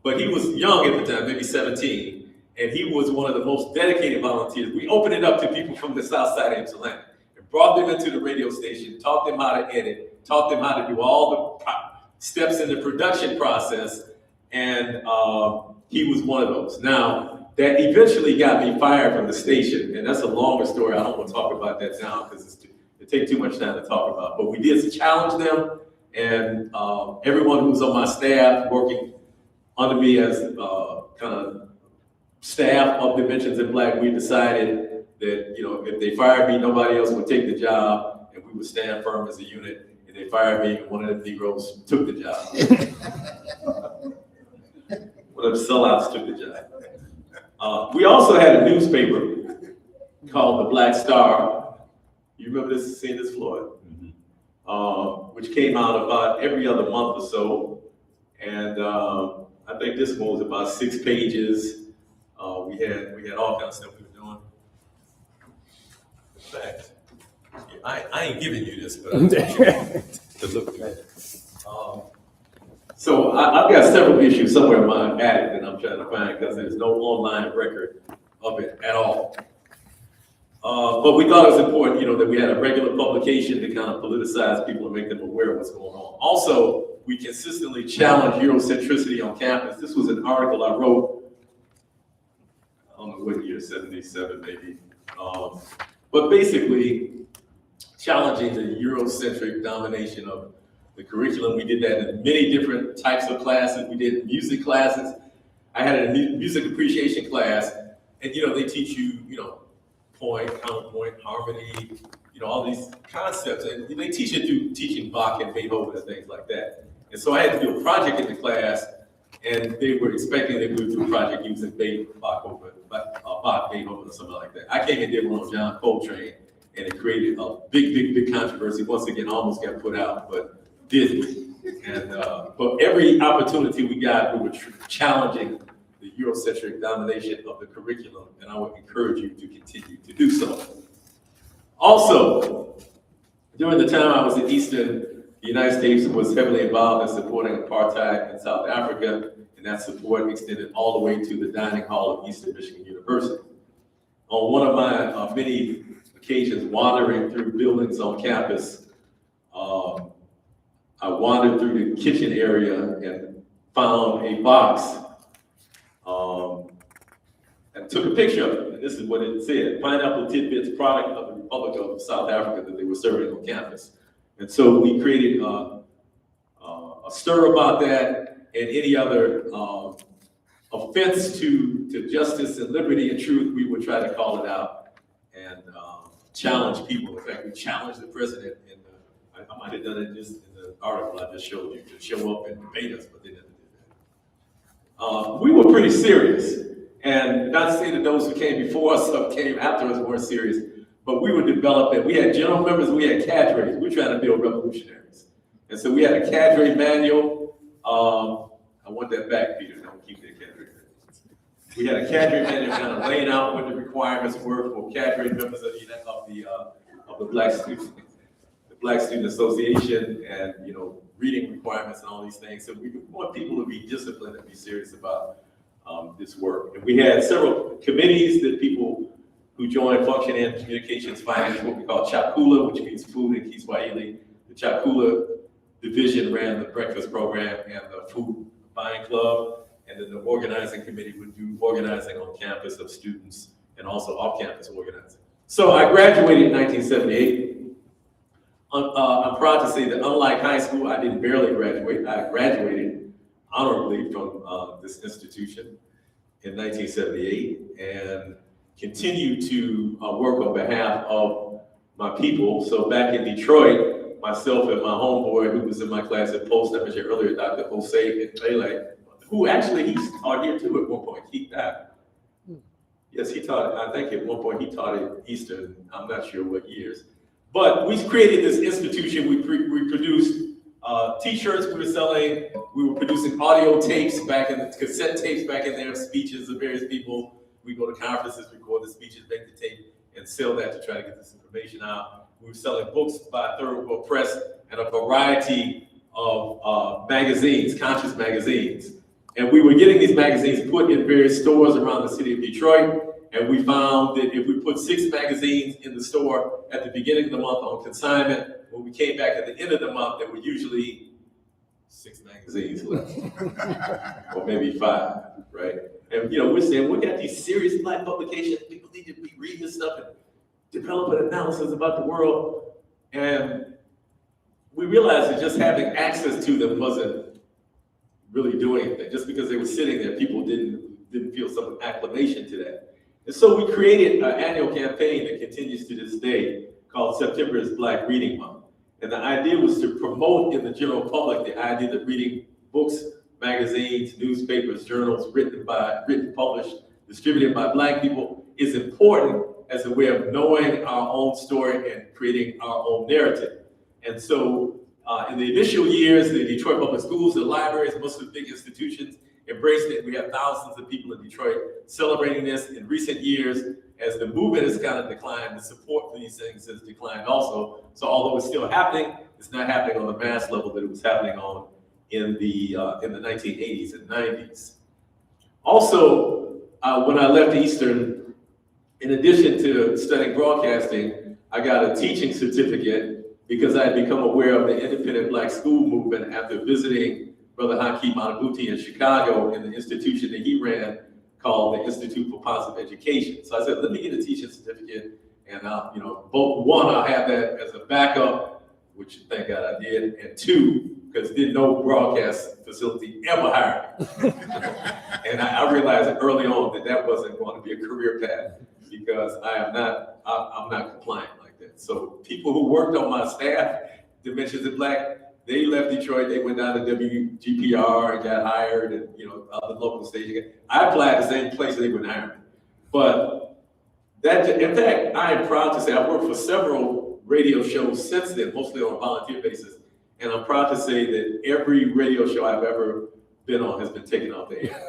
But he was young at the time, maybe 17, and he was one of the most dedicated volunteers. We opened it up to people from the south side of Ypsilanti and brought them into the radio station, taught them how to edit, taught them how to do all the steps in the production process, and he was one of those. Now, that eventually got me fired from the station, and that's a longer story. I don't want to talk about that now because it takes too much time to talk about. But we did challenge them, and everyone who was on my staff working under me as kind of staff of Dimensions in Black, we decided that, you know, if they fired me, nobody else would take the job, and we would stand firm as a unit. And they fired me, and one of the Negroes took the job. One of the sellouts took the job. We also had a newspaper called the Black Star. You remember this, seeing this, Floyd? Mm-hmm. Which came out about every other month or so. And I think this one was about 6 pages. We had all kinds of stuff we were doing. In fact, I ain't giving you this, but I'm telling you to look at it. So I've got several issues somewhere in my attic that I'm trying to find because there's no online record of it at all. But we thought it was important, you know, that we had a regular publication to kind of politicize people and make them aware of what's going on. Also, we consistently challenge Eurocentricity on campus. This was an article I wrote, I don't know what year, 77 maybe. But basically, challenging the Eurocentric domination of the curriculum. We did that in many different types of classes. We did music classes. I had a music appreciation class, and, you know, they teach you, you know, point, counterpoint, harmony, you know, all these concepts. And they teach it through teaching Bach and Beethoven and things like that. And so I had to do a project in the class, and they were expecting that we would do a project using Bach, Beethoven, or something like that. I came and did one on John Coltrane, and it created a big controversy. Once again, almost got put out, but didn't. And but every opportunity we got, we were challenging the Eurocentric domination of the curriculum, and I would encourage you to continue to do so. Also, during the time I was in Eastern, the United States was heavily involved in supporting apartheid in South Africa, and that support extended all the way to the dining hall of Eastern Michigan University. On one of my many occasions wandering through buildings on campus, I wandered through the kitchen area and found a box and took a picture of it. And this is what it said: pineapple tidbits, product of the Republic of South Africa, that they were serving on campus. And so we created a stir about that, and any other offense to justice and liberty and truth, we would try to call it out. And challenge people. In fact, we challenged the president, and I might have done it just in the article I just showed you, to show up and debate us, but they never did that. We were pretty serious, and not to say that those who came before us or came after us weren't serious, but we were developing. We had general members, we had cadres. We were trying to build revolutionaries, and so we had a cadre manual. I want that back, Peter. Don't keep that cadre. We had a cadre manual kind of laying out what the requirements were for cadre members of the Black Student Association, and reading requirements and all these things. So we want people to be disciplined and be serious about this work. And we had several committees that people who joined function in: communications, finance, what we call Chakula, which means food in Kiswahili. The Chakula division ran the breakfast program and the food buying club. And then the organizing committee would do organizing on campus of students and also off-campus organizing. So I graduated in 1978. I'm proud to say that unlike high school, I didn't barely graduate. I graduated honorably from this institution in 1978 and continued to work on behalf of my people. So back in Detroit, myself and my homeboy who was in my class at Post, I mentioned earlier, Dr. Jose and Pele, who actually he taught here too at one point. He died. Yes, he taught, I think at one point he taught at Eastern, I'm not sure what years. But we created this institution. We produced t-shirts we were selling. We were producing audio tapes back in the cassette tapes back in there, speeches of various people. We go to conferences, record the speeches, make the tape, and sell that to try to get this information out. We were selling books by Third World Press and a variety of magazines, conscious magazines. And we were getting these magazines put in various stores around the city of Detroit. And we found that if we put 6 magazines in the store at the beginning of the month on consignment, when we came back at the end of the month, there were usually 6 magazines left, or maybe 5, right? And we're saying, we got these serious Black publications. People need to be reading this stuff and develop an analysis about the world. And we realized that just having access to them wasn't really doing anything. Just because they were sitting there, people didn't feel some acclimation to that. And so we created an annual campaign that continues to this day called September is Black Reading Month. And the idea was to promote in the general public the idea that reading books, magazines, newspapers, journals written, published, distributed by Black people is important as a way of knowing our own story and creating our own narrative. And so in the initial years, the Detroit Public Schools, the libraries, most of the big institutions embraced it. We have thousands of people in Detroit celebrating this. In recent years, as the movement has kind of declined, the support for these things has declined also. So although it's still happening, it's not happening on the mass level that it was happening on in the 1980s and 90s. Also, when I left Eastern, in addition to studying broadcasting, I got a teaching certificate because I had become aware of the independent Black school movement after visiting Brother Hakeem Manabuti in Chicago in the institution that he ran called the Institute for Positive Education. So I said, let me get a teaching certificate, and I'll have that as a backup, which thank God I did, and 2, because no broadcast facility ever hired me. And I realized early on that wasn't going to be a career path because I'm not compliant like that. So people who worked on my staff, Dimensions of Black, they left Detroit, they went down to WGPR and got hired, and other local stations. I applied the same place, they wouldn't hire me. But in fact, I am proud to say I've worked for several radio shows since then, mostly on a volunteer basis. And I'm proud to say that every radio show I've ever been on has been taken off the air.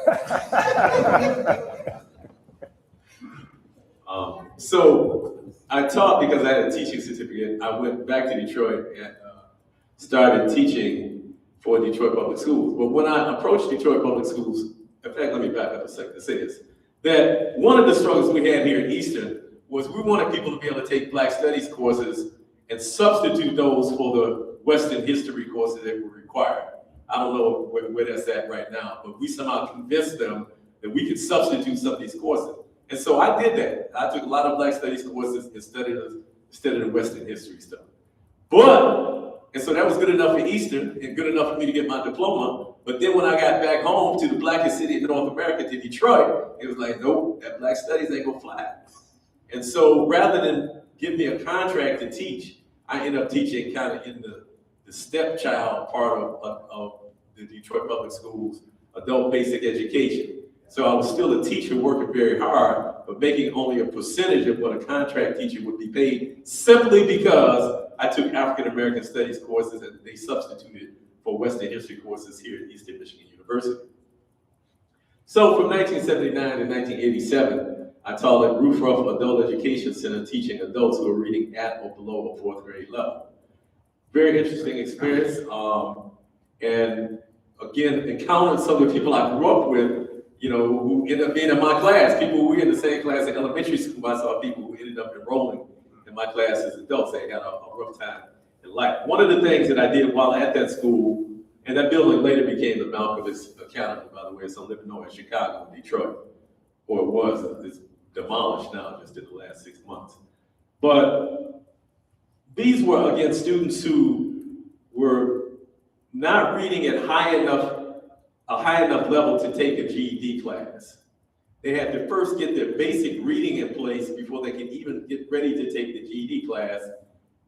So I taught because I had a teaching certificate. I went back to Detroit and started teaching for Detroit Public Schools. But when I approached Detroit Public Schools, in fact, let me back up a second to say this, that one of the struggles we had here at Eastern was we wanted people to be able to take Black Studies courses and substitute those for the Western history courses that were required. I don't know where that's at right now, but we somehow convinced them that we could substitute some of these courses. And so I did that. I took a lot of Black Studies courses instead of the Western history stuff. And so that was good enough for Eastern and good enough for me to get my diploma. But then when I got back home to the blackest city in North America, to Detroit, it was like, nope, that Black Studies ain't gonna fly. And so rather than give me a contract to teach, I ended up teaching kind of in the stepchild part of the Detroit Public Schools adult basic education. So I was still a teacher working very hard, but making only a percentage of what a contract teacher would be paid, simply because I took African American Studies courses and they substituted for Western History courses here at Eastern Michigan University. So from 1979 to 1987, I taught at Roof Ruff Adult Education Center, teaching adults who are reading at or below a 4th grade level. Very interesting experience. And again, encountered some of the people I grew up with, you know, who ended up being in my class. People who were in the same class in elementary school. I saw people who ended up enrolling in my class as adults. They had a rough time in life. One of the things that I did while at that school, and that building later became the Malcolm's Academy, by the way, it's on Livernois in Chicago and Detroit, or it was. It's demolished now just in the last 6 months. But these were, again, students who were not reading at a high enough level to take a GED class. They had to first get their basic reading in place before they could even get ready to take the GED class.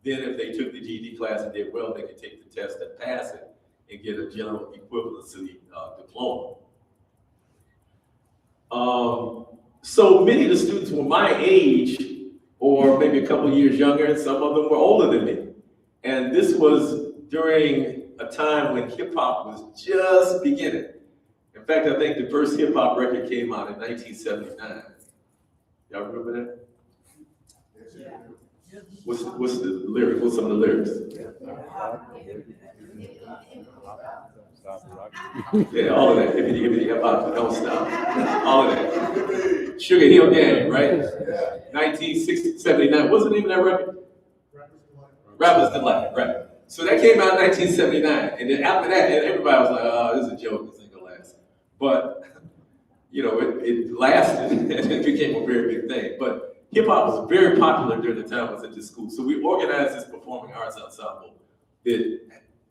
Then if they took the GED class and did well, they could take the test and pass it and get a general equivalency diploma. So many of the students were my age, or maybe a couple of years younger, and some of them were older than me. And this was during a time when hip hop was just beginning. In fact, I think the first hip hop record came out in 1979. Y'all remember that? What's the lyric? What's some of the lyrics? Yeah, all of that. Hippity hippity hip hop, don't stop. All of that. Sugar Hill Gang, right? 1979. What's the name of that record? Rapper's Delight, right? So that came out in 1979, and then after that, everybody was like, "Oh, this is a joke. This ain't gonna last." But you know, it lasted, and it became a very big thing. But hip hop was very popular during the time I was at this school. So we organized this performing arts ensemble that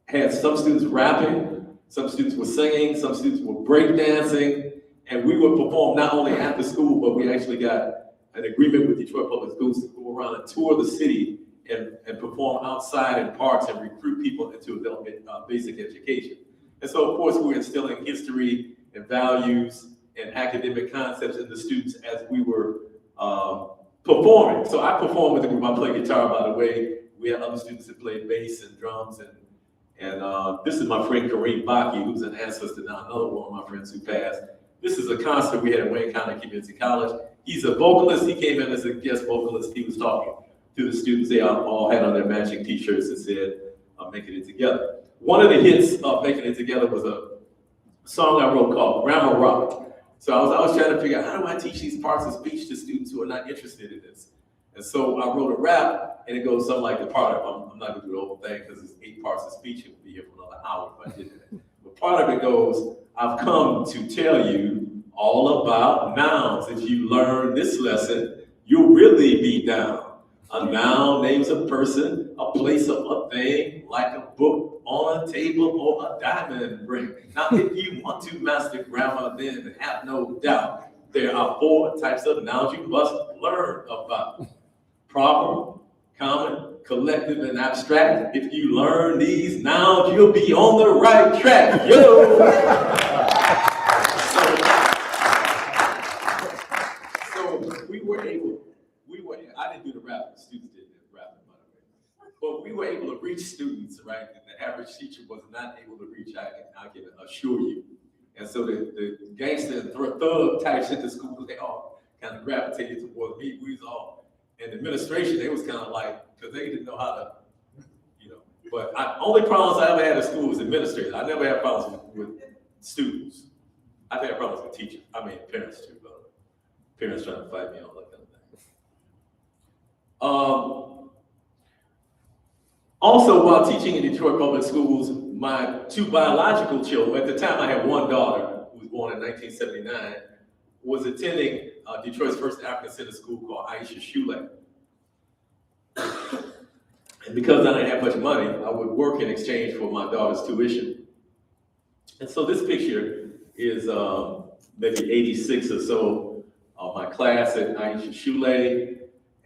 had some students rapping, some students were singing, some students were breakdancing, and we would perform not only at the school, but we actually got an agreement with Detroit Public Schools to go around and tour the city and perform outside in parks and recruit people into adult basic education. And so, of course, we were instilling history and values and academic concepts in the students as we were performing. So I performed with the group. I play guitar, by the way. We had other students that played bass and drums. And this is my friend Kareem Baki, who's an ancestor now, another one of my friends who passed. This is a concert we had at Wayne County Community College. He's a vocalist. He came in as a guest vocalist. He was talking to the students. They all had on their matching t-shirts that said, "Making It Together." One of the hits of Making It Together was a song I wrote called Grammar Rock. So I was trying to figure out, how do I teach these parts of speech to students who are not interested in this? And so I wrote a rap, and it goes something like the part of, I'm not gonna do the whole thing because it's 8 parts of speech. It would be here for another hour if I did that. But part of it goes, "I've come to tell you all about nouns. If you learn this lesson, you'll really be down. A noun names a person, a place, of a thing, like a book on a table or a diamond ring." Now, if you want to master grammar, then have no doubt there are 4 types of nouns you must learn about: proper, common, collective, and abstract. If you learn these nouns, you'll be on the right track. Yo! So we were I didn't do the rapping, the students did the rapping, by the way. But we were able to reach students, right, that the average teacher was not able to reach, I can assure you. And so the gangster and thug types at the school, they all kind of gravitated towards me. We was all, and the administration, they was kind of like, because they didn't know how to, you know. But only problems I ever had at school was administrators. I never had problems with students. I've had problems with teachers. I mean, parents too, but parents trying to fight me, all that kind of thing. Also, while teaching in Detroit Public Schools, my 2 biological children, at the time I had 1 daughter who was born in 1979, was attending Detroit's first African Center school called Aisha Shule. And because I didn't have much money, I would work in exchange for my daughter's tuition. And so this picture is maybe 86 or so of my class at Aisha Shule.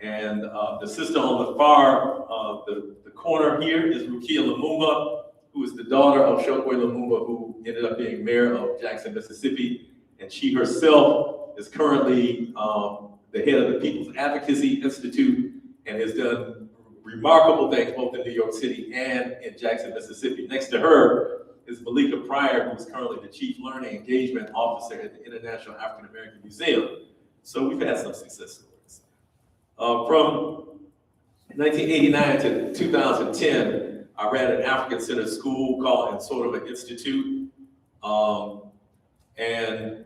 And the sister on the far, the corner here is Rukia Lumumba, who is the daughter of Chokwe Lumumba, who ended up being mayor of Jackson, Mississippi. And she herself is currently the head of the People's Advocacy Institute and has done remarkable things both in New York City and in Jackson, Mississippi. Next to her is Malika Pryor, who is currently the Chief Learning Engagement Officer at the International African American Museum. So we've had some success stories. From 1989 to 2010, I ran an African-centered school called sort of an institute. And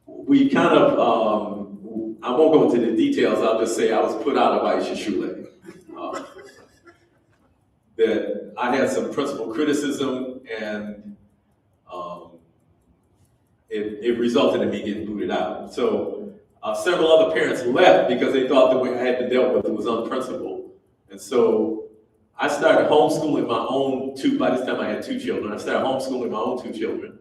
we kind of, I won't go into the details, I'll just say I was put out of Aisha Shule. That I had some principal criticism, and it resulted in me getting booted out. So several other parents left because they thought the way I had to deal with it was unprincipled. And so I started homeschooling my own by this time I had 2 children. I started homeschooling my own 2 children.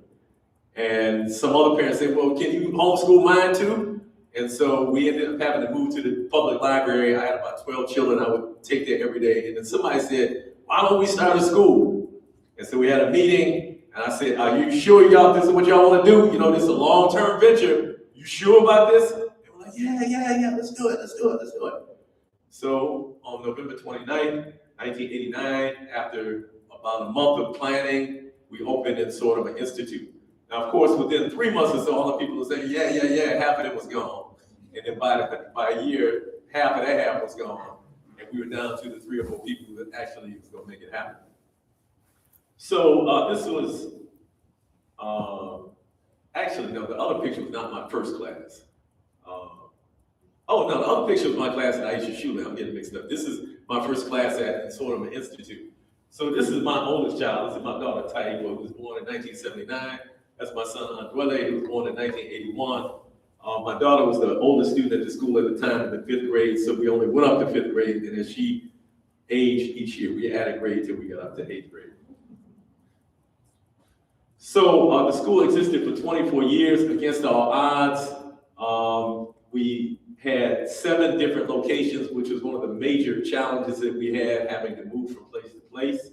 And some other parents said, well, can you homeschool mine too? And so we ended up having to move to the public library. I had about 12 children. I would take there every day. And then somebody said, why don't we start a school? And so we had a meeting, and I said, are you sure y'all, this is what y'all want to do? You know, this is a long-term venture. You sure about this? They were like, yeah, let's do it. So on November 29th, 1989, after about a month of planning, we opened in sort of an institute. Now, of course, within 3 months or so, all the people were saying, yeah, half of it was gone. And then by a year, half of that half was gone. And we were down to the 3 or 4 people that actually was going to make it happen. So this was, actually, no, the other picture was not my first class. Oh, no, the other picture was my class at Aisha Shule. I'm getting mixed up. This is my first class at sort of an institute. So this is my oldest child. This is my daughter, Taibo, who was born in 1979. That's my son, Andwele, who was born in 1981. My daughter was the oldest student at the school at the time in the 5th grade, so we only went up to 5th grade, and as she aged each year, we added grade till we got up to 8th grade. So the school existed for 24 years against all odds. We had 7 different locations, which was one of the major challenges that we had, having to move from place to place.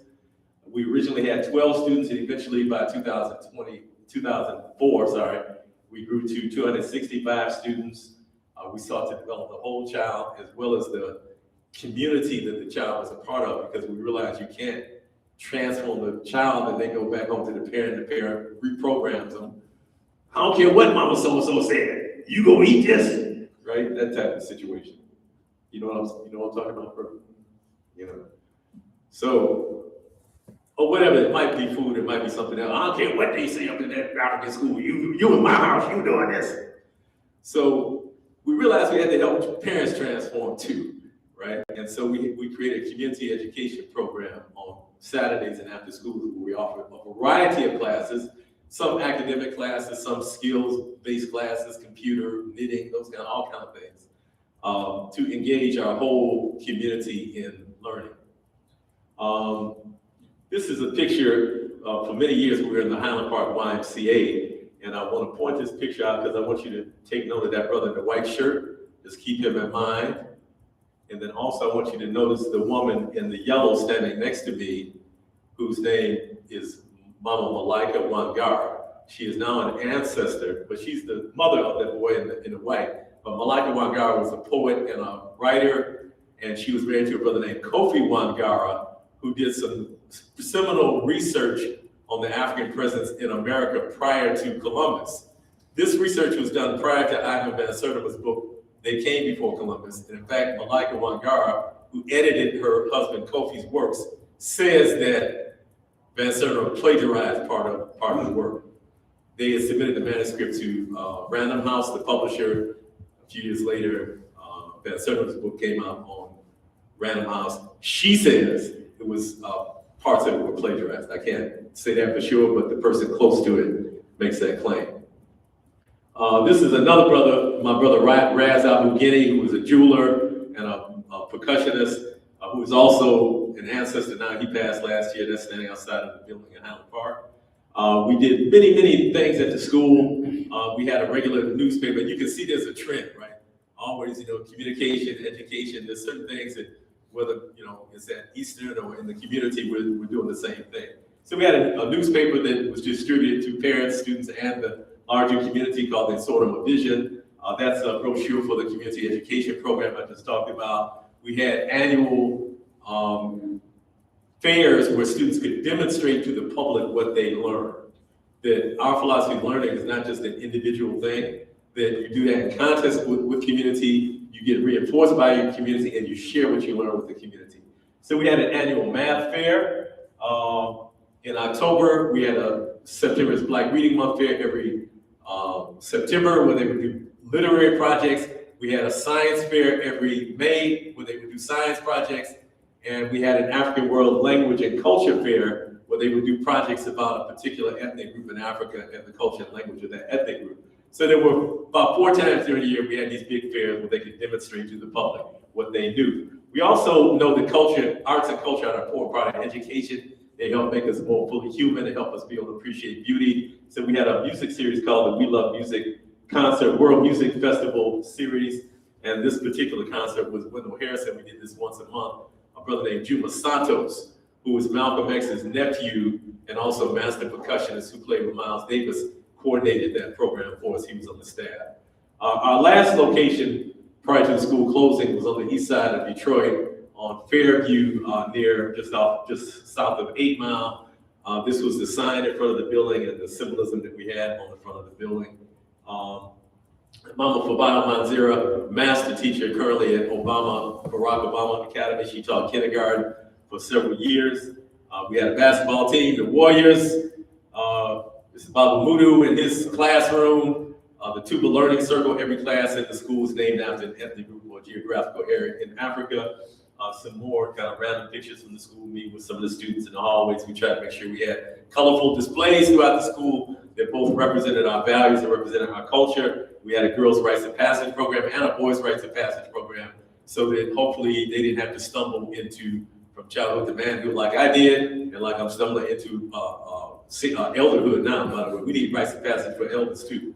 We originally had 12 students, and eventually by 2004, we grew to 265 students. We sought to develop the whole child as well as the community that the child was a part of, because we realized you can't transform the child and then go back home to the parent reprograms them. I don't care what mama so-and-so said, you go eat this, right? That type of situation. You know what I'm talking about, bro? You know. So, or whatever, it might be food, it might be something else. I don't care what they say up in that African school. You in my house, you doing this. So we realized we had to help parents transform too, right? And so we created a community education program on Saturdays and after school where we offer a variety of classes, some academic classes, some skills-based classes, computer, knitting, all kind of things, to engage our whole community in learning. This is a picture, for many years we were in the Highland Park YMCA, and I want to point this picture out because I want you to take note of that brother in the white shirt. Just keep him in mind. And then also I want you to notice the woman in the yellow standing next to me, whose name is Mama Malika Wangara. She is now an ancestor, but she's the mother of that boy in the white. But Malika Wangara was a poet and a writer, and she was married to a brother named Kofi Wangara, who did some seminal research on the African presence in America prior to Columbus. This research was done prior to Ivan Van Sertima's book, They Came Before Columbus. And in fact, Malika Wangara, who edited her husband Kofi's works, says that Van Sertima plagiarized part of the work. They had submitted the manuscript to Random House, the publisher. A few years later, Van Sertima's book came out on Random House. She says it was parts of it were plagiarized. I can't say that for sure, but the person close to it makes that claim. This is another brother, my brother Raz Abugini, who was a jeweler and a percussionist, who is also an ancestor now. He passed last year. That's standing outside of the building in Highland Park. We did many things at the school. We had a regular newspaper. You can see there's a trend, right? always, communication, education, there's certain things that whether, it's at Eastern or in the community, we're doing the same thing. So we had a newspaper that was distributed to parents, students, and the larger community called the Sort of a Vision. That's a brochure for the community education program I just talked about. We had annual fairs where students could demonstrate to the public what they learned. That our philosophy of learning is not just an individual thing, that you do that in contest with community, you get reinforced by your community, and you share what you learn with the community. So we had an annual math fair. In October, we had a September's Black Reading Month fair every September where they would do literary projects. We had a science fair every May where they would do science projects. And we had an African World Language and Culture fair where they would do projects about a particular ethnic group in Africa and the culture and language of that ethnic group. So there were about 4 times during the year we had these big fairs where they could demonstrate to the public what they knew. We also know that arts and culture are an important part of education. They help make us more fully human. They help us be able to appreciate beauty. So we had a music series called the We Love Music World Music Festival series. And this particular concert was Wendell Harrison. We did this once a month. A brother named Juma Santos, who was Malcolm X's nephew and also master percussionist who played with Miles Davis, coordinated that program for us. He was on the staff. Our last location prior to the school closing was on the east side of Detroit on Fairview, near just south of 8 Mile. This was the sign in front of the building and the symbolism that we had on the front of the building. Mama Fabana Manzira, master teacher currently at Barack Obama Academy. She taught kindergarten for several years. We had a basketball team, the Warriors. This is Baba Mudu in his classroom. The Tuba Learning Circle, every class in the school is named after an ethnic group or geographical area in Africa. Some more kind of random pictures from the school, meet with some of the students in the hallways. We tried to make sure we had colorful displays throughout the school that both represented our values and represented our culture. We had a girls' rites of passage program and a boys' rites of passage program, so that hopefully they didn't have to stumble into from childhood to manhood like I did, and like I'm stumbling into elderhood now. By the way, we need rites of passage for elders too,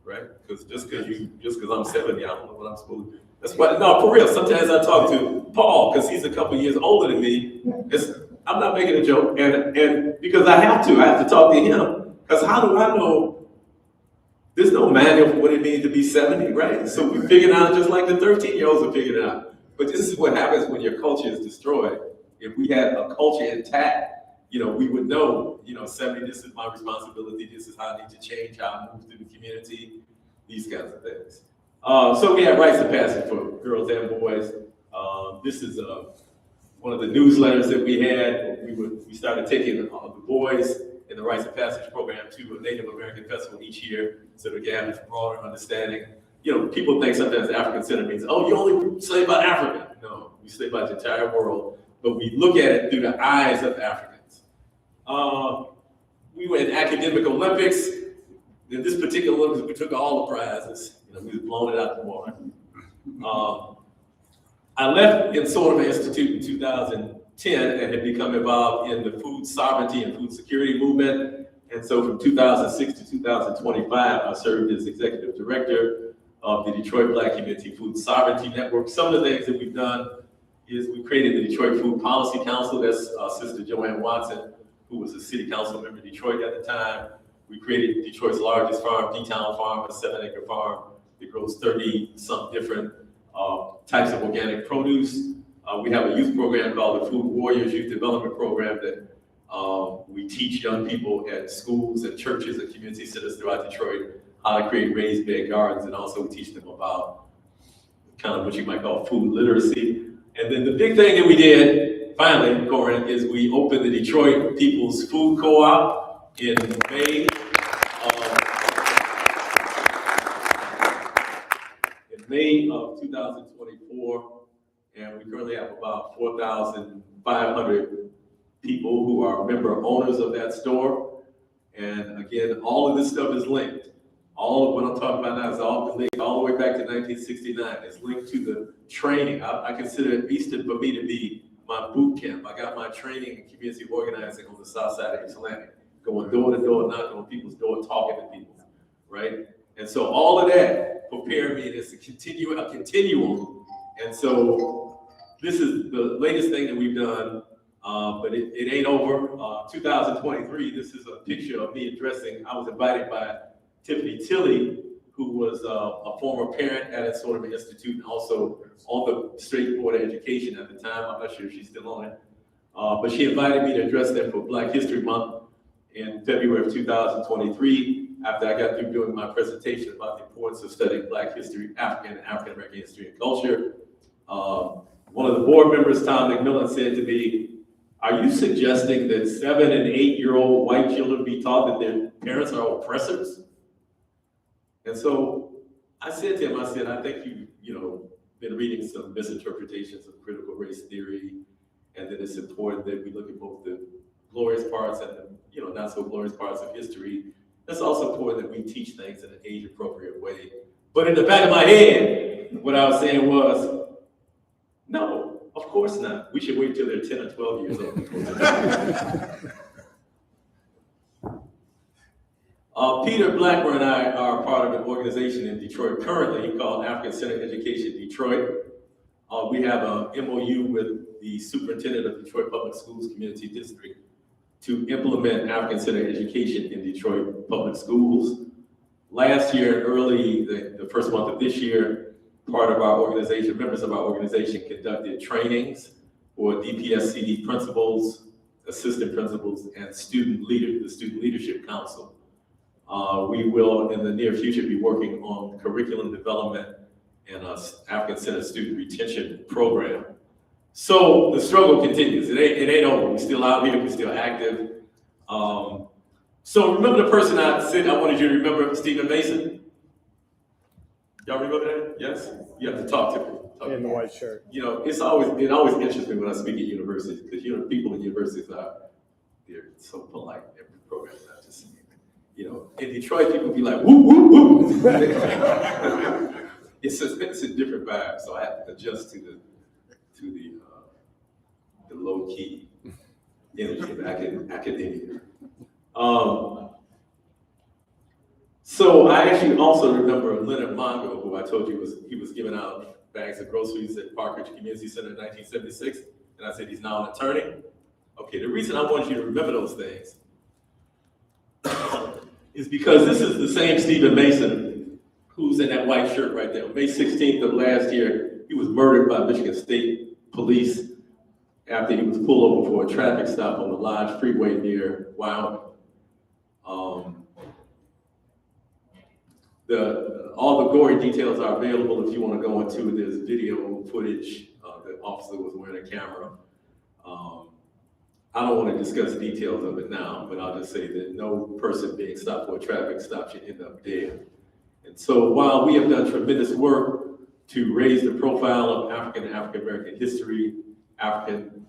right? Because just because I'm 70, I don't know what I'm supposed to do. That's why, no, for real. Sometimes I talk to Paul because he's a couple years older than me. I'm not making a joke, and because I have to talk to him. Because how do I know? There's no manual for what it means to be 70, right? So we figured out just like the 13-year-olds are figured out. But this is what happens when your culture is destroyed. If we had a culture intact, we would know, 70, this is my responsibility. This is how I need to change how I move through the community, these kinds of things. So we have rites of passage for girls and boys. This is one of the newsletters that we had. We started taking the boys in the rites of passage program to a Native American festival each year, so that we have this broader understanding. People think sometimes African Center means, oh, you only study about Africa. No, we study about the entire world, but we look at it through the eyes of Africans. We went academic Olympics. In this particular Olympics, we took all the prizes. We blown it out the water. I left in Solomon Institute in 2010 and had become involved in the food sovereignty and food security movement. And so from 2006 to 2025, I served as executive director of the Detroit Black Community Food Sovereignty Network. Some of the things that we've done is we created the Detroit Food Policy Council. That's Sister Joanne Watson, who was a city council member in Detroit at the time. We created Detroit's largest farm, D-Town Farm, a 7-acre farm that grows 30-some different types of organic produce. We have a youth program called the Food Warriors Youth Development Program that we teach young people at schools and churches and community centers throughout Detroit how to create raised bed gardens, and also teach them about kind of what you might call food literacy. And then the big thing that we did, finally, Corinne, is we opened the Detroit People's Food Co-op in May of 2024, and we currently have about 4,500 people who are member owners of that store. And again, all of this stuff is linked. All of what I'm talking about now is all linked all the way back to 1969. It's linked to the training. I consider Easton for me to be my boot camp. I got my training in community organizing on the south side of Atlantic, going door to door, knocking on people's door, talking to people, right? And so all of that prepared me, and it's a continuum. And so this is the latest thing that we've done, but it ain't over. 2023, this is a picture of me addressing, I was invited by Tiffany Tilley, who was a former parent at a sort of an institute and also on the State Board of Education at the time. I'm not sure if she's still on it. But she invited me to address them for Black History Month in February of 2023, after I got through doing my presentation about the importance of studying Black history, African American history and culture. One of the board members, Tom McMillan, said to me, "Are you suggesting that 7- and 8-year-old white children be taught that their parents are oppressors?" And so I said to him, I said, "I think you've been reading some misinterpretations of critical race theory, and that it's important that we look at both the glorious parts and the not so glorious parts of history. It's also important that we teach things in an age-appropriate way." But in the back of my head, what I was saying was, no, of course not. We should wait till they're 10 or 12 years old. Peter Blackburn and I are part of an organization in Detroit currently called African Center Education Detroit. We have an MOU with the superintendent of Detroit Public Schools Community District to implement African Center Education in Detroit Public Schools. Last year, early the first month of this year, part of our organization, members of our organization conducted trainings for DPSCD principals, assistant principals, and the Student Leadership Council. We will, in the near future, be working on curriculum development and African Center Student Retention Program. So the struggle continues. It ain't over. We're still out here. We're still active. So remember the person I said I wanted you to remember, Stephen Mason? Y'all remember that? Yes? You have to talk to him. In the white shirt. It always interests me when I speak at universities, because people at universities they're so polite in every program. I just, in Detroit, people be like, whoop, whoop, whoop. It's a different vibe, so I have to adjust to the low key energy of academia. So I actually also remember Leonard Mongo, who I told you he was giving out bags of groceries at Parkridge Community Center in 1976, and I said he's now an attorney. Okay, the reason I want you to remember those things is because this is the same Stephen Mason who's in that white shirt right there. May 16th of last year, he was murdered by Michigan State Police after he was pulled over for a traffic stop on the Lodge Freeway near Wyoming. All the gory details are available if you want to go into it. There's video footage. The officer was wearing a camera. I don't want to discuss details of it now, but I'll just say that no person being stopped for a traffic stop should end up dead. And so while we have done tremendous work to raise the profile of African American history, African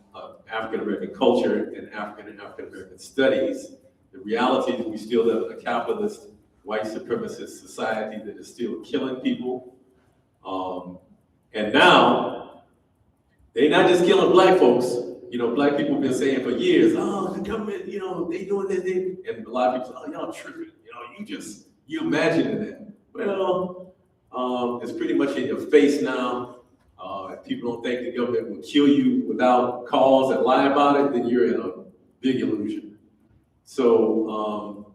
American culture, and African American studies, the reality is we still live in a capitalist, white supremacist society that is still killing people. And now, they're not just killing Black folks. Black people have been saying for years, oh, the government, they doing this, and a lot of people say, oh, y'all tripping, you imagining that. Well, it's pretty much in your face now. If people don't think the government will kill you without cause and lie about it, then you're in a big illusion. So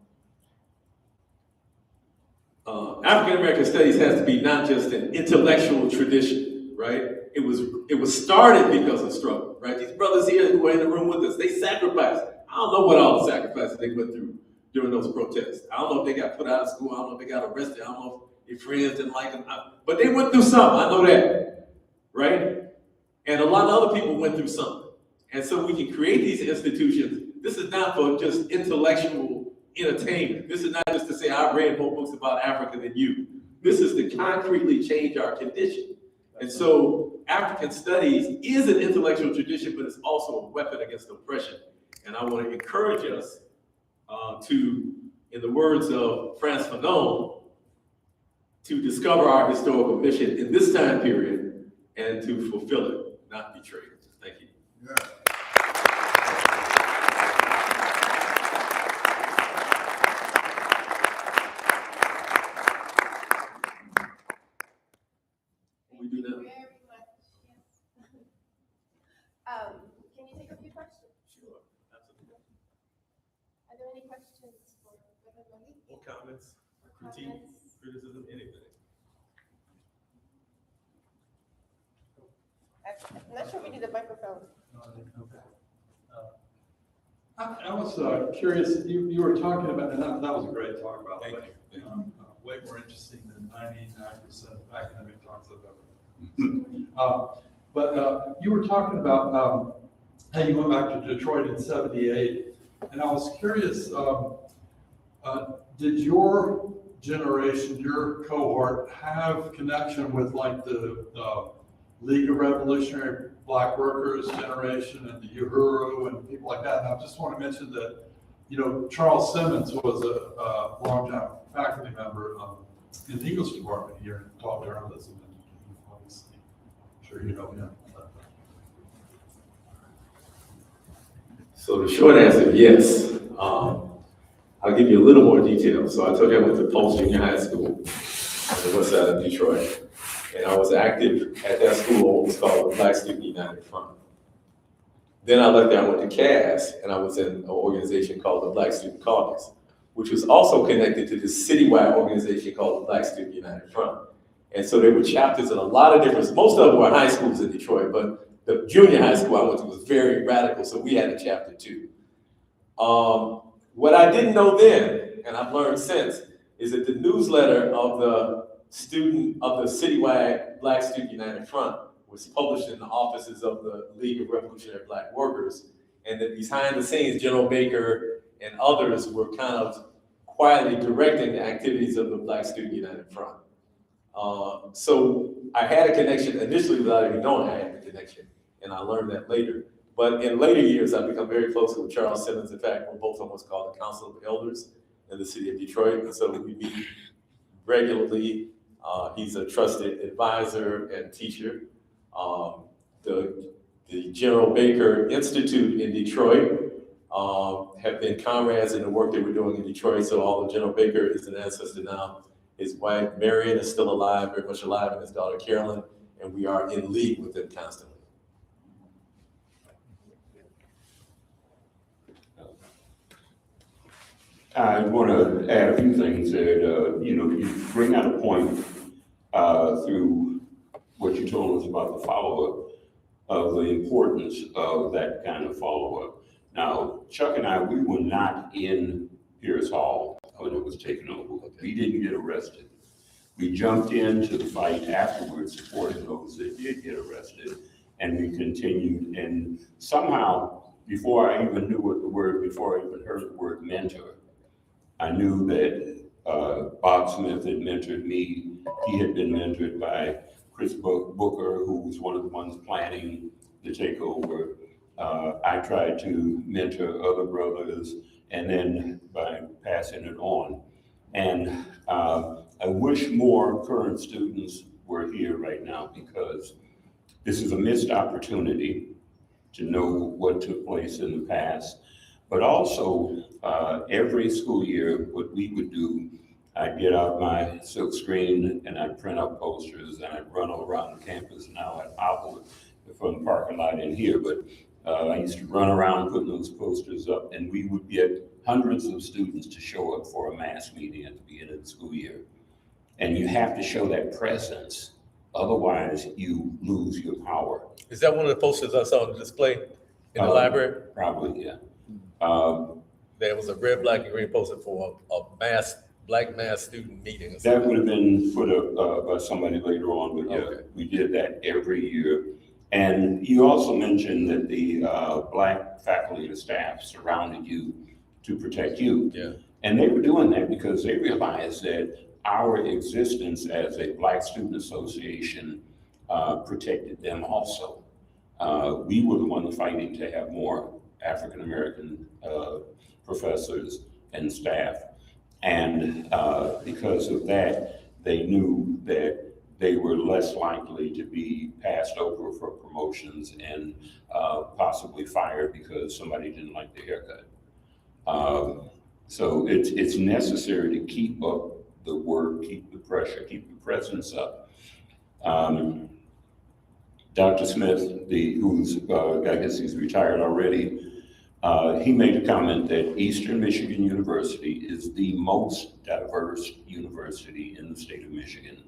African American studies has to be not just an intellectual tradition, right? It was started because of struggle, right? These brothers here who were in the room with us, they sacrificed. I don't know what all the sacrifices they went through during those protests. I don't know if they got put out of school. I don't know if they got arrested. I don't know if their friends didn't like them. But they went through something. I know that, right? And a lot of other people went through something. And so we can create these institutions. This is not for just intellectual entertainment. This is not just to say, I've read more books about Africa than you. This is to concretely change our condition. And so African studies is an intellectual tradition, but it's also a weapon against oppression. And I want to encourage us to, in the words of Frantz Fanon, to discover our historical mission in this time period and to fulfill it, not betray it. Thank you. Yeah. Sure, absolutely. Are there any questions for Brother Malik? Or comments, Or critique, comments? criticism, anything. I'm not sure we need a microphone. I was curious, you were talking about, and that was a great talk, by the way. Thank you. Way more interesting than 99% of academic talks I've ever heard. But you were talking about how you went back to Detroit in '78, and I was curious, did your generation, your cohort, have connection with like the League of Revolutionary Black Workers generation and the Uhuru and people like that? And I just want to mention that, you know, Charles Simmons was a longtime faculty member in the English department here and taught journalism. And obviously, I'm sure you know him. So the short answer, yes. I'll give you a little more detail. So I told you I went to Post Junior High School on the west side of Detroit. And I was active at that school, what was called the Black Student United Front. Then I left there, I went to Cass, and I was in an organization called the Black Student Caucus, which was also connected to this citywide organization called the Black Student United Front. And so there were chapters in a lot of different, most of them were high schools in Detroit, but the junior high school I went to was very radical, so we had a chapter too. What I didn't know then, and I've learned since, is that the newsletter of the citywide Black Student United Front was published in the offices of the League of Revolutionary Black Workers, and that behind the scenes, General Baker and others were kind of quietly directing the activities of the Black Student United Front. So I had a connection initially without even knowing I had the connection, and I learned that later. But in later years, I've become very close with Charles Simmons. In fact, we're both on what's called the Council of Elders in the city of Detroit, and so we meet regularly. He's a trusted advisor and teacher. The General Baker Institute in Detroit have been comrades in the work that we're doing in Detroit. So although General Baker is an ancestor now, his wife Marion is still alive, very much alive, and his daughter Carolyn, and we are in league with them constantly. I want to add a few things that, you bring out a point through what you told us about the follow-up of the importance of that kind of follow-up. Now, Chuck and I, we were not in Pierce Hall when it was taken over. We didn't get arrested. We jumped into the fight afterwards, supporting those that did get arrested, and we continued. And somehow, before I even heard the word mentor, I knew that Bob Smith had mentored me. He had been mentored by Chris Booker, who was one of the ones planning the takeover. I tried to mentor other brothers, and then by passing it on. And I wish more current students were here right now, because this is a missed opportunity to know what took place in the past. But also, every school year, what we would do, I'd get out my silk screen and I'd print up posters, and I'd run all around the campus. Now I'd hobble from the parking lot in here, but I used to run around putting those posters up, and we would get hundreds of students to show up for a mass meeting at the beginning of the school year. And you have to show that presence, otherwise you lose your power. Is that one of the posters I saw on display in the library? Probably, yeah. There was a red, black, and green poster for a black mass student meeting. That would have been put up by somebody later on, but yeah, Okay. we did that every year. And you also mentioned that the Black faculty and staff surrounded you to protect you. Yeah. And they were doing that because they realized that our existence as a Black student association protected them also. We were the ones fighting to have more African-American professors and staff. And because of that, they knew that they were less likely to be passed over for promotions and possibly fired because somebody didn't like the haircut. So it's necessary to keep up the work, keep the pressure, keep the presence up. Dr. Smith, who's, I guess he's retired already, He made a comment that Eastern Michigan University is the most diverse university in the state of Michigan.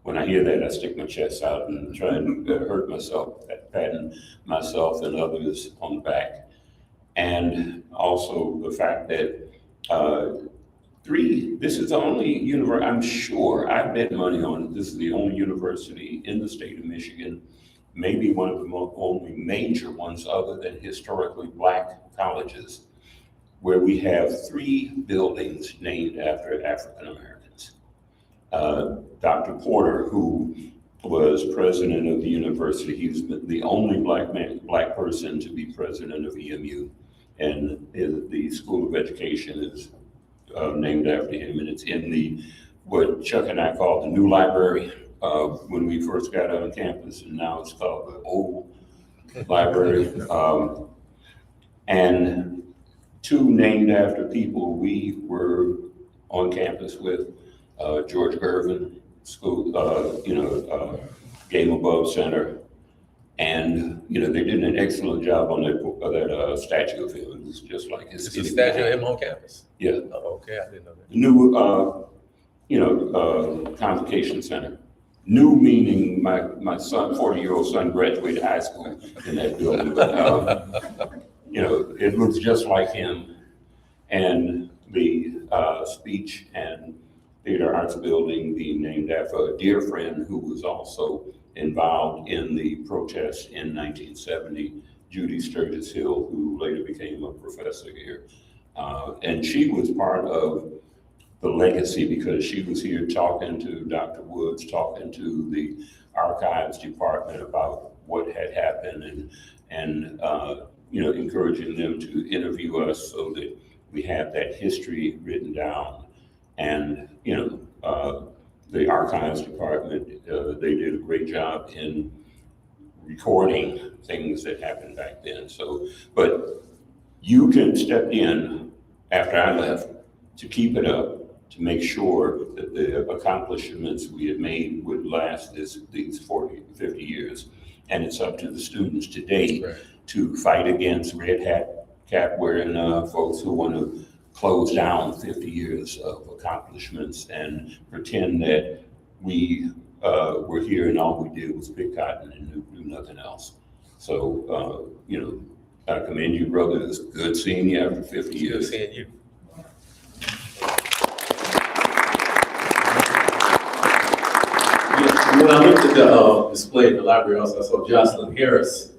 When I hear that, I stick my chest out and try and hurt myself, patting myself and others on the back. And also the fact that this is the only university, I'm sure, I bet money on it, this is the only university in the state of Michigan, maybe one of the only major ones other than historically Black colleges, where we have 3 buildings named after African Americans. Dr. Porter, who was president of the university, he was the only Black person to be president of EMU, and the School of Education is named after him, and it's in what Chuck and I call the new library when we first got on campus, and now it's called the old library. And 2 named after people we were on campus with, George Gervin, Game Above Center, and they did an excellent job on that statue of him. It was just like his. Is the statue of him on campus? Yeah. Oh, okay, I didn't know that. New, convocation center. New meaning my son, 40-year-old son, graduated high school in that building. But, it looks just like him. And the speech and theater arts building being named after a dear friend who was also involved in the protests in 1970, Judy Sturgis Hill, who later became a professor here. And she was part of the legacy because she was here talking to Dr. Woods, talking to the archives department about what had happened and encouraging them to interview us so that we have that history written down. And, the archives department, they did a great job in recording things that happened back then. So, but you can step in after I left to keep it up, to make sure that the accomplishments we had made would last these 40, 50 years. And it's up to the students today to fight against red hat cap wearing folks who want to close down 50 years of accomplishments and pretend that we were here and all we did was pick cotton and do nothing else. So, I commend you, brother. It's good seeing you after 50 years. Good seeing you. When I looked at the display in the library, also I saw Jocelyn Harris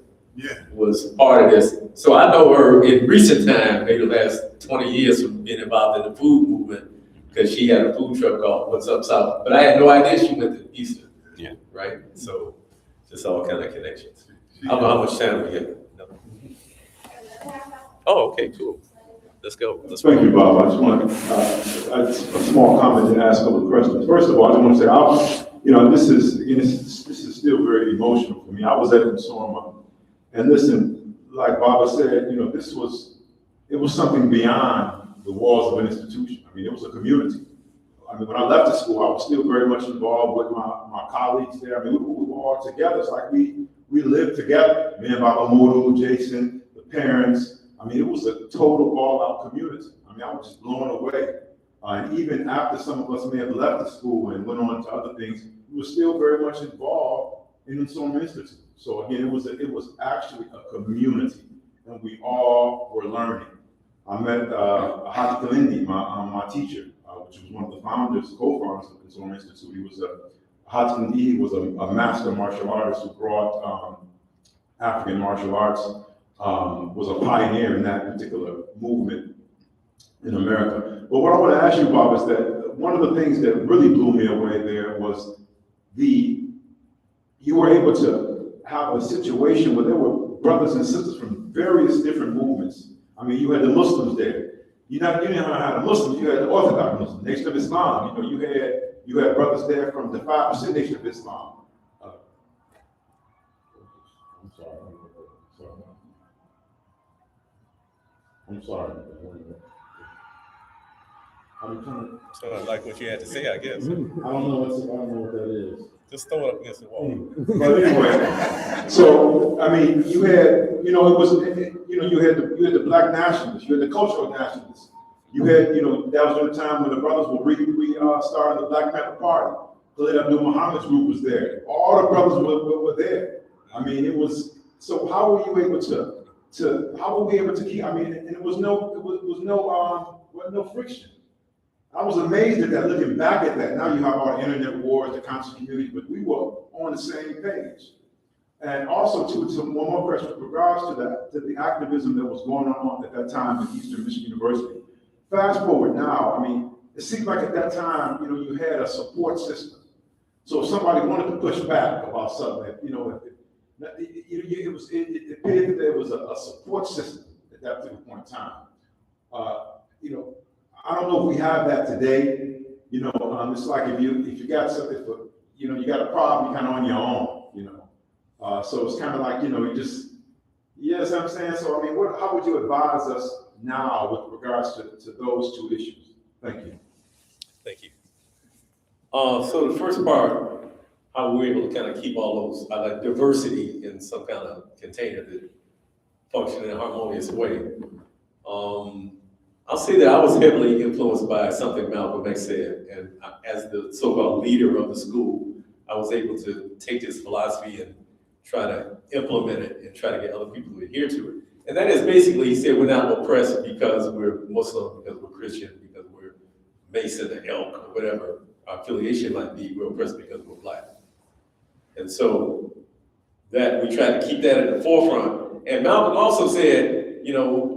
was part of this. So I know her in recent time, maybe the last 20 years, from being involved in the food movement, because she had a food truck called What's Up South. But I had no idea she went to Eastern. Yeah. Right? So just all kind of connections. I don't know how much time we get. Oh, okay, cool. Let's go. Thank you, Bob. I just want a small comment and ask a couple of questions. First of all, I just want to say, this is still very emotional for me. I was at Informa, and listen, like Baba said, it was something beyond the walls of an institution. I mean, it was a community. I mean, when I left the school, I was still very much involved with my colleagues there. I mean, we were all together. It's like we lived together. Me and Baba Muru, Jason, the parents. I mean, it was a total all-out community. I mean, I was just blown away. And even after some of us may have left the school and went on to other things, we were still very much involved in the Informa Institute. So again, it was actually a community, and we all were learning. I met Haji Kalindi, my teacher, which was one of the founders, co-founders of the Informa Institute. He was Haji Kalindi was a master martial artist who brought African martial arts. Was a pioneer in that particular movement in America. But what I want to ask you, Bob, is that one of the things that really blew me away there was you were able to have a situation where there were brothers and sisters from various different movements. I mean, you had the Muslims there. You didn't have the Muslims, you had the Orthodox Muslims, Nation of Islam. You had brothers there from the 5% Nation of Islam. I'm sorry. So I like what you had to say, I guess. I don't know what that is. Just throw it up against the wall. But anyway, so, I mean, you had, you know, it was, you know, you had the black nationalists, you had the cultural nationalists. You had, you know, that was during the time when the brothers were starting the Black Panther Party. Khalid Abdul Muhammad's group was there. All the brothers were there. I mean, it was, so how were you able how were we able to keep, I mean, and it was wasn't no friction. I was amazed at that, looking back at that. Now you have all the internet wars, the conscious community, but we were on the same page. And also, to one more question, with regards to the activism that was going on at that time at Eastern Michigan University. Fast forward now, I mean, it seems like at that time, you know, you had a support system. So if somebody wanted to push back about something, you know, it appeared that there was a support system at that particular point in time. You know, I don't know if we have that today. You know, it's like if you got something for, you know, you got a problem, you're kind of on your own. You know, so it's kind of like, you know, you just, you know what I'm saying. So I mean, how would you advise us now with regards to those two issues? Thank you. Thank you. So the first part, how we're able to kind of keep all those like diversity in some kind of container that function in a harmonious way. I'll say that I was heavily influenced by something Malcolm X said, and as the so-called leader of the school, I was able to take this philosophy and try to implement it and try to get other people to adhere to it. And that is basically, he said, we're not oppressed because we're Muslim, because we're Christian, because we're Mason or Elk, or whatever our affiliation might be. We're oppressed because we're Black. And so that we try to keep that at the forefront. And Malcolm also said, you know,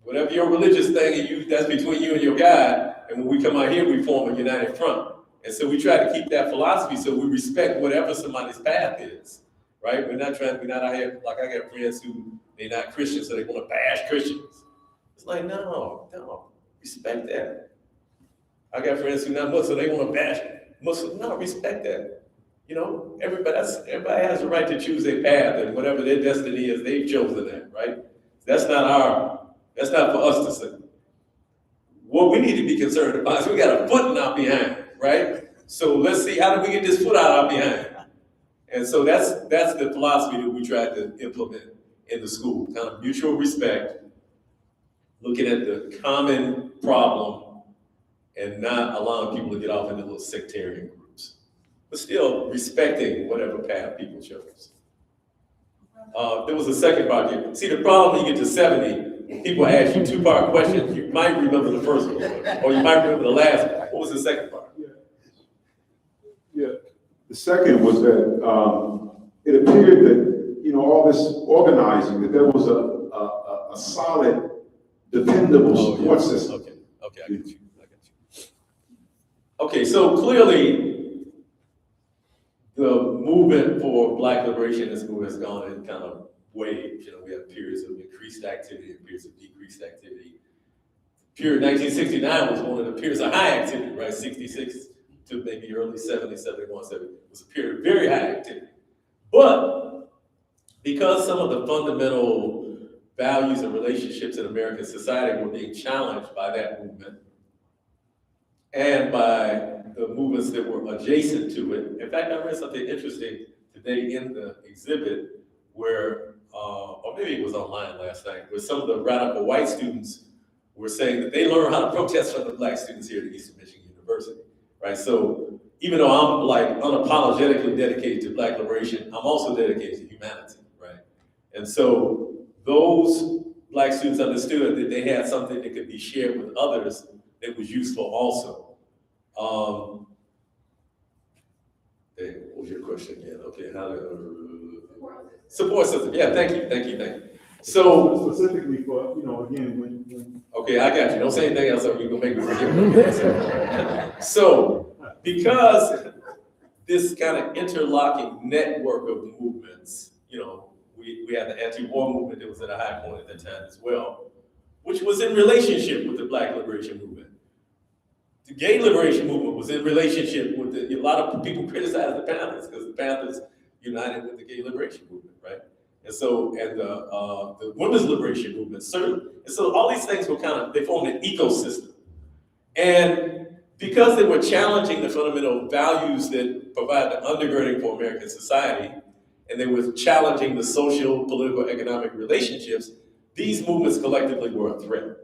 whatever your religious thing, that's between you and your God. And when we come out here, we form a united front. And so we try to keep that philosophy so we respect whatever somebody's path is, right? We're not out here, like I got friends who, they're not Christians, so they want to bash Christians. It's like, no, respect that. I got friends who are not Muslim, so they want to bash Muslims. No, respect that. You know, everybody has the right to choose their path, and whatever their destiny is, they've chosen that, right? That's not for us to say. What we need to be concerned about is we got a foot in our behind, right? So let's see, how do we get this foot out of our behind? And so that's the philosophy that we tried to implement in the school, kind of mutual respect, looking at the common problem and not allowing people to get off into little sectarian groups, but still respecting whatever path people chose. There was a second part here. See, the problem when you get to 70, people ask you two-part questions. You might remember the first one, or you might remember the last one. What was the second part? Yeah. The second was that it appeared that, you know, all this organizing, that there was a solid, dependable support system. Okay, I get you. Okay, so clearly, the movement for Black liberation in this movement has gone in kind of waves. You know, we have periods of increased activity and periods of decreased activity. Period 1969 was one of the periods of high activity, right? 66 to maybe early 70, 71, 70 was a period of very high activity. But because some of the fundamental values and relationships in American society were being challenged by that movement and by the movements that were adjacent to it. In fact, I read something interesting today in the exhibit where, or maybe it was online last night, where some of the radical white students were saying that they learned how to protest from the Black students here at Eastern Michigan University, right? So even though I'm like unapologetically dedicated to Black liberation, I'm also dedicated to humanity, right? And so those Black students understood that they had something that could be shared with others that was useful also. What was your question again? Okay, how to support system? Yeah, thank you. So specifically for, you know, again, when okay, I got you. Don't say anything else, or you're gonna make me forget. So because this kind of interlocking network of movements, you know, we had the anti-war movement that was at a high point at that time as well, which was in relationship with the Black liberation movement. The gay liberation movement was in relationship with a lot of people criticized the Panthers because the Panthers united with the gay liberation movement, right? And so, and the women's liberation movement, certainly. And so all these things were they formed an ecosystem. And because they were challenging the fundamental values that provide the undergirding for American society, and they were challenging the social, political, economic relationships, these movements collectively were a threat.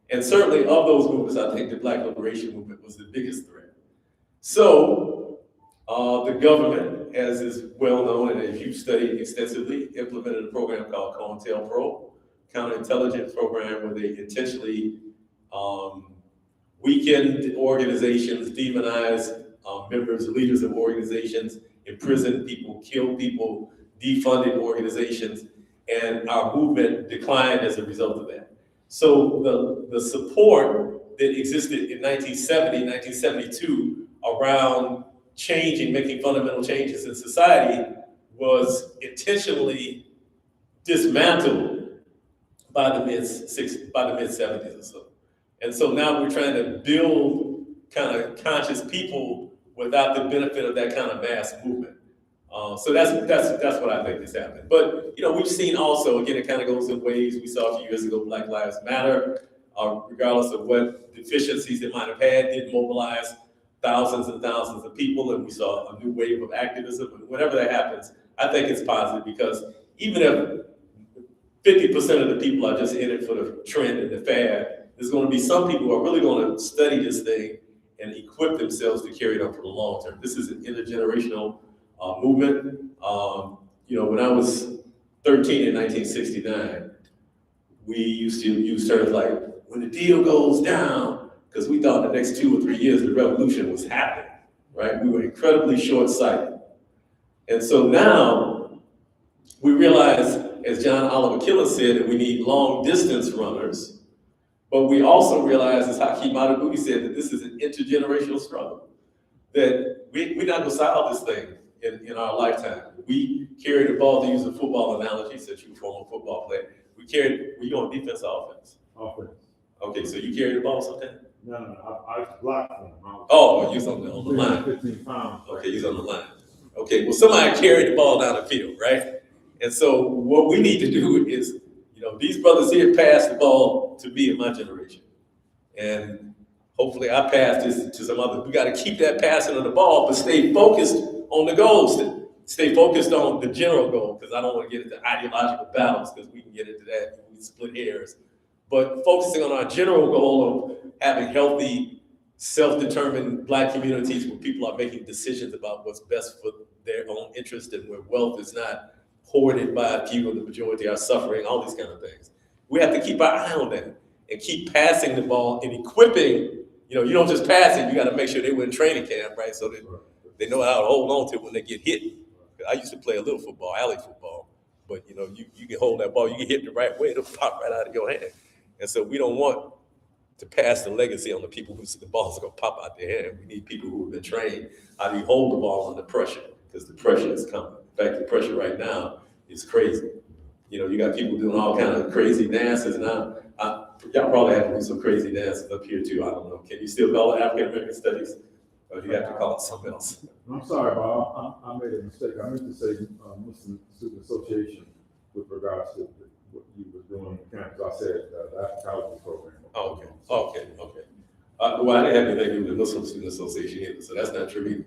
And certainly of those movements, I think the Black Liberation Movement was the biggest threat. So the government, as is well known and as you've studied extensively, implemented a program called COINTELPRO, counterintelligence program, where they intentionally weakened organizations, demonized members, leaders of organizations, imprisoned people, killed people, defunded organizations, and our movement declined as a result of that. So the support that existed in 1970, 1972 around changing, making fundamental changes in society was intentionally dismantled by the mid-70s or so. And so now we're trying to build kind of conscious people without the benefit of that kind of mass movement. So that's what I think is happening. But we've seen also, again, it kind of goes in waves. We saw a few years ago Black Lives Matter, regardless of what deficiencies it might have had, did mobilize thousands and thousands of people, and we saw a new wave of activism. And whenever that happens, I think it's positive, because even if 50% of the people are just in it for the trend and the fad, there's going to be some people who are really going to study this thing and equip themselves to carry it on for the long term. This is an intergenerational movement. When I was 13 in 1969, we used to use terms like, when the deal goes down, because we thought the next 2 or 3 years the revolution was happening, right? We were incredibly short-sighted. And so now we realize, as John Oliver Killen said, that we need long-distance runners, but we also realize, as Hakeem Adabudi said, that this is an intergenerational struggle, that we're not going to solve this thing in our lifetime. We carry the ball, to use a football analogy, since you're a former football player. We on defense or offense? Offense. Okay, so you carry the ball sometimes? No, I blocked him. Oh, you was on the line. 15 pounds. Okay, he's on the line. Okay, well, somebody carried the ball down the field, right? And so what we need to do is, these brothers here passed the ball to me in my generation. And hopefully I pass this to some other. We got to keep that passing of the ball, but stay focused on the goals. Stay focused on the general goal, because I don't want to get into ideological battles, because we can get into that. We split hairs. But focusing on our general goal of having healthy, self-determined Black communities where people are making decisions about what's best for their own interest, and where wealth is not hoarded by a few and the majority are suffering, all these kind of things. We have to keep our eye on that and keep passing the ball and equipping. You don't just pass it, you got to make sure they were in training camp, right? So that they know how to hold on to it when they get hit. I used to play a little football, alley football, but you can hold that ball, you get hit the right way, it'll pop right out of your hand. And so we don't want to pass the legacy on the people who see the ball's gonna pop out their hand. We need people who have been trained how do you hold the ball under pressure, because the pressure is coming. In fact, the pressure right now is crazy. You got people doing all kinds of crazy dances now. Y'all probably have to do some crazy dances up here too, I don't know. Can you still call it African American Studies? Or do you have to call it something else? I'm sorry, Bob. I made a mistake. I meant to say Muslim Student Association with regards to what you were doing on campus. I said the Africology program. Oh, okay. Well, I didn't have anything to do with the Muslim Student Association either, so that's not true either.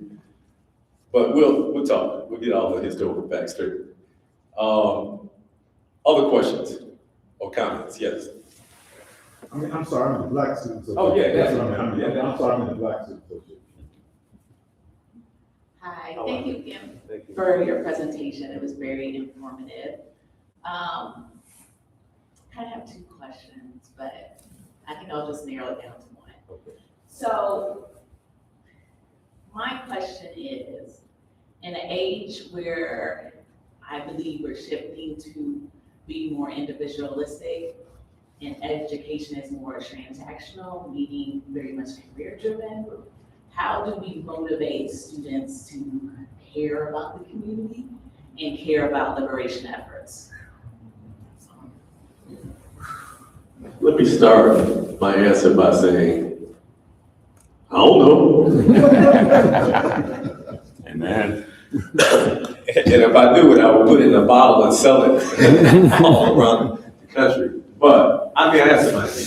But we'll talk. We'll get all the historical facts straight. Other questions or comments? Yes. I'm sorry, I'm the Black Student Association. Oh, yeah. That's what I mean. I'm sorry, I'm the Black Student Association. Hi, thank you, Kim, for your presentation. It was very informative. I kind of have 2 questions, but I think I'll just narrow it down to one. Okay. So my question is, in an age where I believe we're shifting to be more individualistic and education is more transactional, meaning very much career-driven, how do we motivate students to care about the community and care about liberation efforts? Let me start my answer by saying, I don't know. Amen. And if I knew it, I would put it in a bottle and sell it all around the country. But I answer my thing.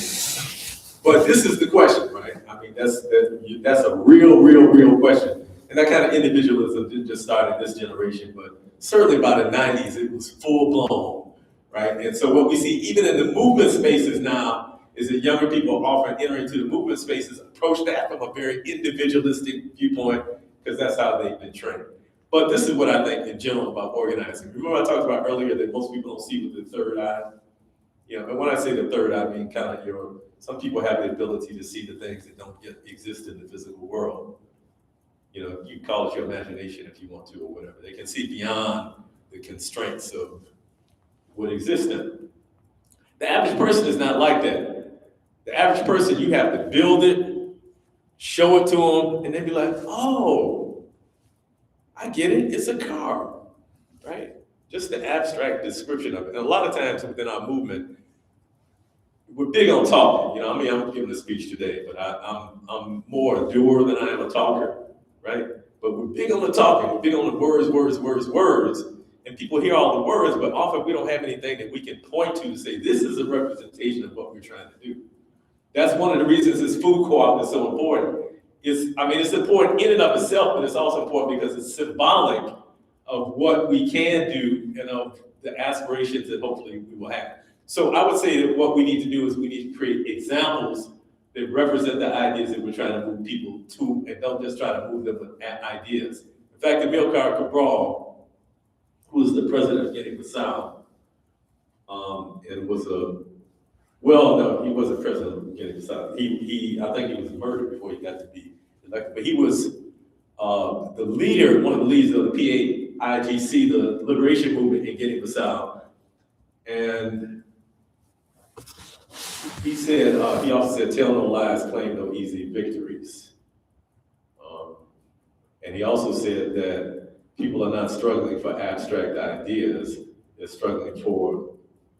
But this is the question, right? mean, that's a real question. And that kind of individualism didn't just start in this generation, but certainly by the 90s, it was full blown, right? And so what we see even in the movement spaces now is that younger people often entering into the movement spaces approach that from a very individualistic viewpoint, because that's how they've been trained. But this is what I think in general about organizing. Remember I talked about earlier that most people don't see with the third eye? You know, and when I say the third eye, I mean kind of some people have the ability to see the things that don't yet exist in the physical world. You know, you call it your imagination if you want to or whatever. They can see beyond the constraints of what exists in it. The average person is not like that. The average person, you have to build it, show it to them, and they'd be like, oh, I get it, it's a car, right? Just the abstract description of it. And a lot of times within our movement, we're big on talking. You know, I mean, I'm giving a speech today, but I'm more a doer than I am a talker, right? But we're big on the talking. We're big on the words. And people hear all the words, but often we don't have anything that we can point to say, this is a representation of what we're trying to do. That's one of the reasons this food co-op is so important. It's important in and of itself, but it's also important because it's symbolic of what we can do and of the aspirations that hopefully we will have. So I would say that what we need to do is we need to create examples that represent the ideas that we're trying to move people to, and don't just try to move them with ideas. In fact, Amilcar Cabral, who was the president of Guinea-Bissau, and was no, he wasn't president of Guinea-Bissau. I think he was murdered before he got to be elected, but he was the leader, one of the leaders of the PAIGC, the liberation movement in Guinea-Bissau. And he said, he also said, tell no lies, claim no easy victories. And he also said that people are not struggling for abstract ideas, they're struggling for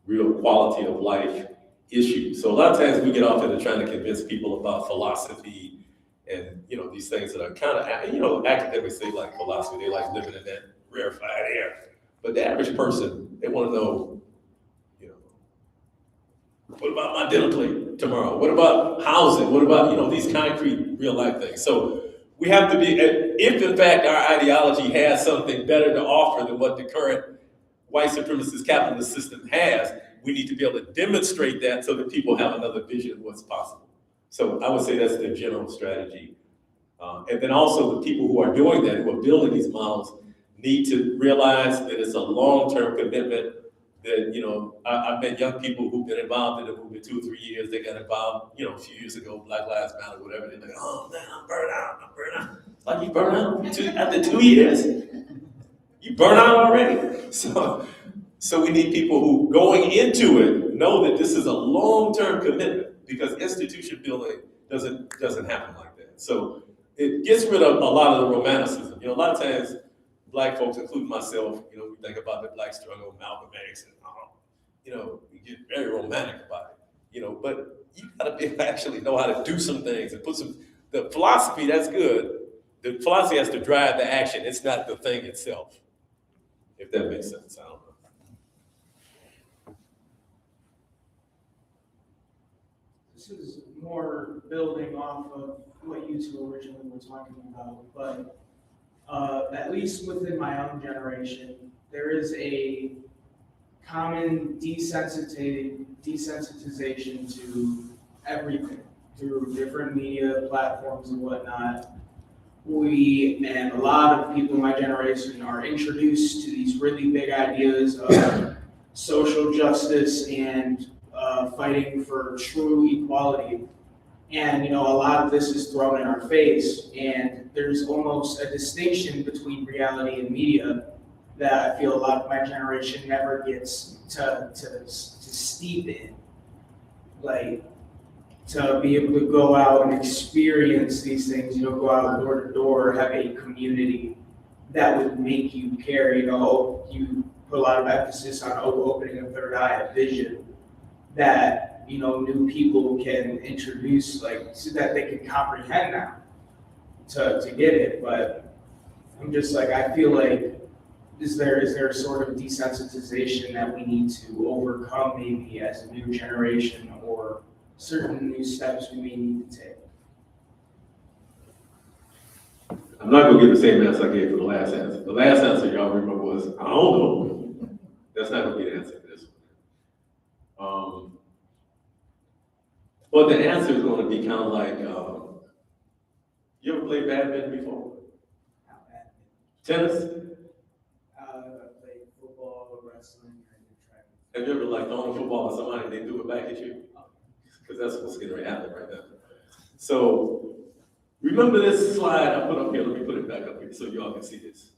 real quality of life issues. So a lot of times we get off into trying to convince people about philosophy and, you know, these things that are kind of, you know, academics, they like philosophy, they like living in that rarefied air. But the average person, they want to know, you know, what about my dinner plate tomorrow? What about housing? What about, you know, these concrete real life things? So we have to be, if in fact our ideology has something better to offer than what the current white supremacist capitalist system has, we need to be able to demonstrate that so that people have another vision of what's possible. So I would say that's the general strategy. And then also the people who are doing that, who are building these models, need to realize that it's a long-term commitment. That, you know, I've met young people who've been involved in the movement 2 or 3 years. They got involved, you know, a few years ago, Black Lives Matter, whatever. They're like, oh man, I'm burned out. Like, you burn out after 2 years? You burn out already? So we need people who, going into it, know that this is a long-term commitment, because institution building doesn't happen like that. So it gets rid of a lot of the romanticism. You know, a lot of times, Black folks, including myself, you know, we think about the Black struggle, Malcolm X, and you know, we get very romantic about it. You know, but you gotta actually know how to do some things and put the philosophy, that's good. The philosophy has to drive the action. It's not the thing itself. If that makes sense, I don't know. This is more building off of what you two originally were talking about, but at least within my own generation, there is a common desensitization to everything through different media platforms and whatnot. We, and a lot of people in my generation, are introduced to these really big ideas of social justice and fighting for true equality. And, you know, a lot of this is thrown in our face, and there's almost a distinction between reality and media that I feel a lot of my generation never gets to steep in. Like, to be able to go out and experience these things, you know, go out door to door, have a community that would make you care. You know, you put a lot of emphasis on opening a third eye, a vision that, you know, new people can introduce, like, so that they can comprehend now to get it. But I'm just like, I feel like, is there a sort of desensitization that we need to overcome maybe as a new generation, or certain new steps we may need to take? I'm not gonna give the same answer I gave for the last answer. The last answer y'all remember was, I don't know. That's not gonna be the answer to this one. But the answer is gonna be kind of like, you ever played badminton before? Tennis? I played football, wrestling, and track. Have you ever like thrown a football at somebody and they threw it back at you? Because that's what's getting ready to happen right now. So remember this slide I put up here. Let me put it back up here so y'all can see this.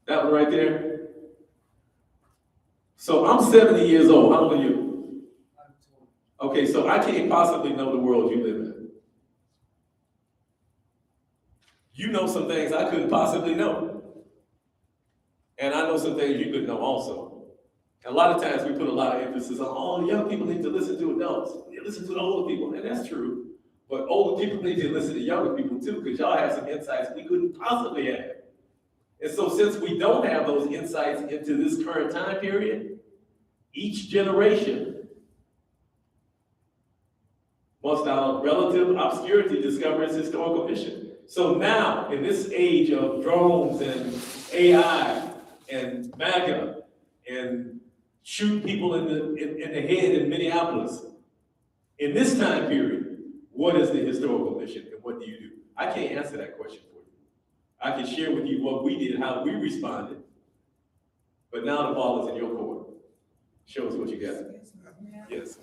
That one right there. So I'm 70 years old. How old are you? Okay, so I can't possibly know the world you live in. You know some things I couldn't possibly know. And I know some things you could know also. A lot of times we put a lot of emphasis on, oh, young people need to listen to adults. They listen to the older people, and that's true. But older people need to listen to younger people too, because y'all have some insights we couldn't possibly have. And so since we don't have those insights into this current time period, each generation must out of relative obscurity discover its historical mission. So now, in this age of drones and AI and MAGA and shoot people in the head in Minneapolis, in this time period, what is the historical mission and what do you do? I can't answer that question for you. I can share with you what we did, how we responded, but now the ball is in your court. Show us what you got. Yes.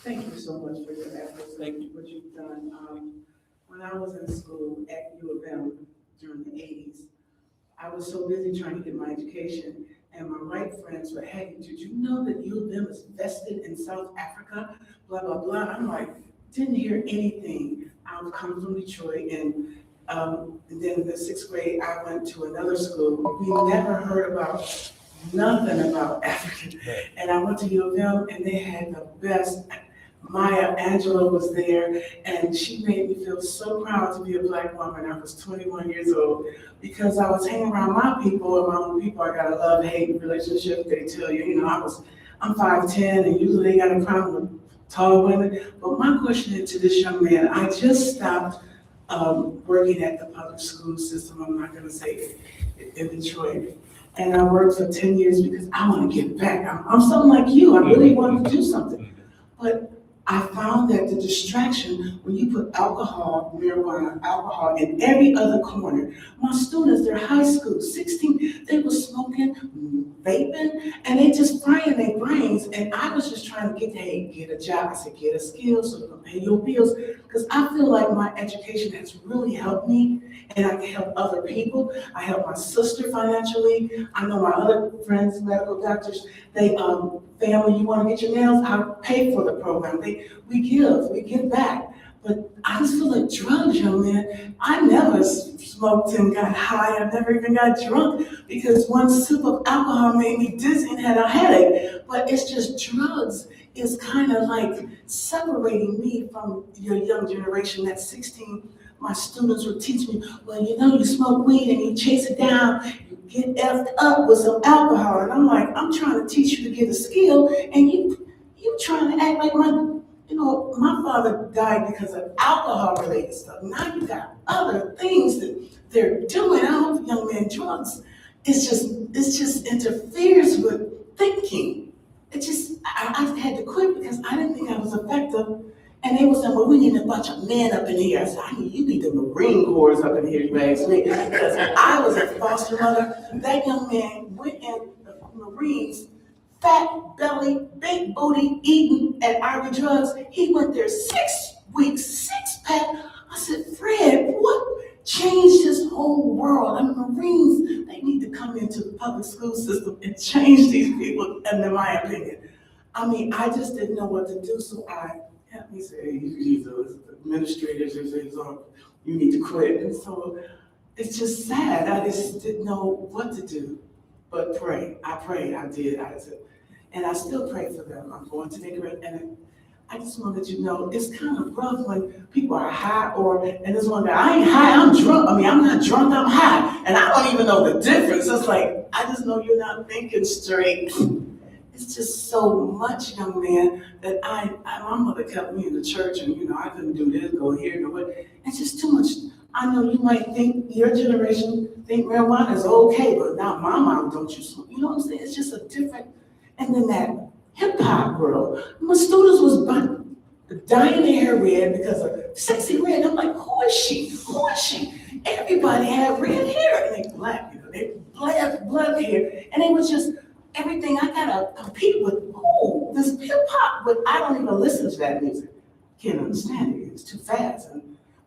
Thank you so much for your efforts. Thank you for what you've done. When I was in school at U of M during the 80s, I was so busy trying to get my education, and my white friends were, hey, did you know that U of M is vested in South Africa? Blah, blah, blah. I'm like, didn't hear anything. I was coming from Detroit, and then in the 6th grade, I went to another school. We never heard about nothing about Africa. And I went to U of M, and they had the best. Maya Angelou was there, and she made me feel so proud to be a Black woman. I was 21 years old because I was hanging around my people, and my own people, I got a love-hate relationship. They tell you, you know, I'm 5'10", and usually they got a problem with tall women. But my question is to this young man, I just stopped working at the public school system, I'm not gonna say it, in Detroit. And I worked for 10 years because I wanna get back. I'm something like you, I really wanted to do something. But I found that the distraction, when you put alcohol, marijuana, alcohol in every other corner, my students, they're high school, 16, they were smoking, vaping, and they just frying their brains. And I was just trying to get a job. I said, get a skill so you can pay your bills. Because I feel like my education has really helped me, and I can help other people. I help my sister financially. I know my other friends, medical doctors, they, family, you want to get your nails? I'll pay for the program. We give back. But I just feel like drugs, young man. I never smoked and got high. I never even got drunk because one sip of alcohol made me dizzy and had a headache. But it's just drugs is kind of like separating me from your young generation. At 16, my students would teach me, well, you know, you smoke weed and you chase it down, you get effed up with some alcohol. And I'm like, I'm trying to teach you to get a skill, and you trying to act like my father died because of alcohol-related stuff. Now you got other things that they're doing. I hope young men drugs. It just interferes with thinking. I had to quit because I didn't think I was effective. And they were saying, well, we need a bunch of men up in here. I said, you need the Marine Corps up in here, you ask me. Because I was a foster mother. That young man went in the Marines, fat belly, big booty, eating at Ivy Drugs. He went there 6 weeks, 6-pack. I said, Fred, what changed his whole world? And Marines, they need to come into the public school system and change these people, and in my opinion. I mean, I just didn't know what to do, so he said, these administrators, you need to quit. And so it's just sad. I just didn't know what to do, but pray. I prayed, I did. And I still pray for them. I'm going to make it, and I just want to let you know, it's kind of rough when people are high, and there's one guy, I ain't high, I'm drunk. I mean, I'm not drunk, I'm high. And I don't even know the difference. It's like, I just know you're not thinking straight. it's just so much, young man, that my mother kept me in the church, and I couldn't do this, go here, go what. It's just too much. I know you might think, your generation think marijuana is okay, but now my mom don't you smoke. You know what I'm saying? It's just a different. And then that hip hop girl, my students was dyeing their hair red because of Sexy Red. I'm like, who is she? Who is she? Everybody had red hair, and they black, they blood hair, and it was just everything. I gotta compete with this hip hop, but I don't even listen to that music. Can't understand it. It's too fast.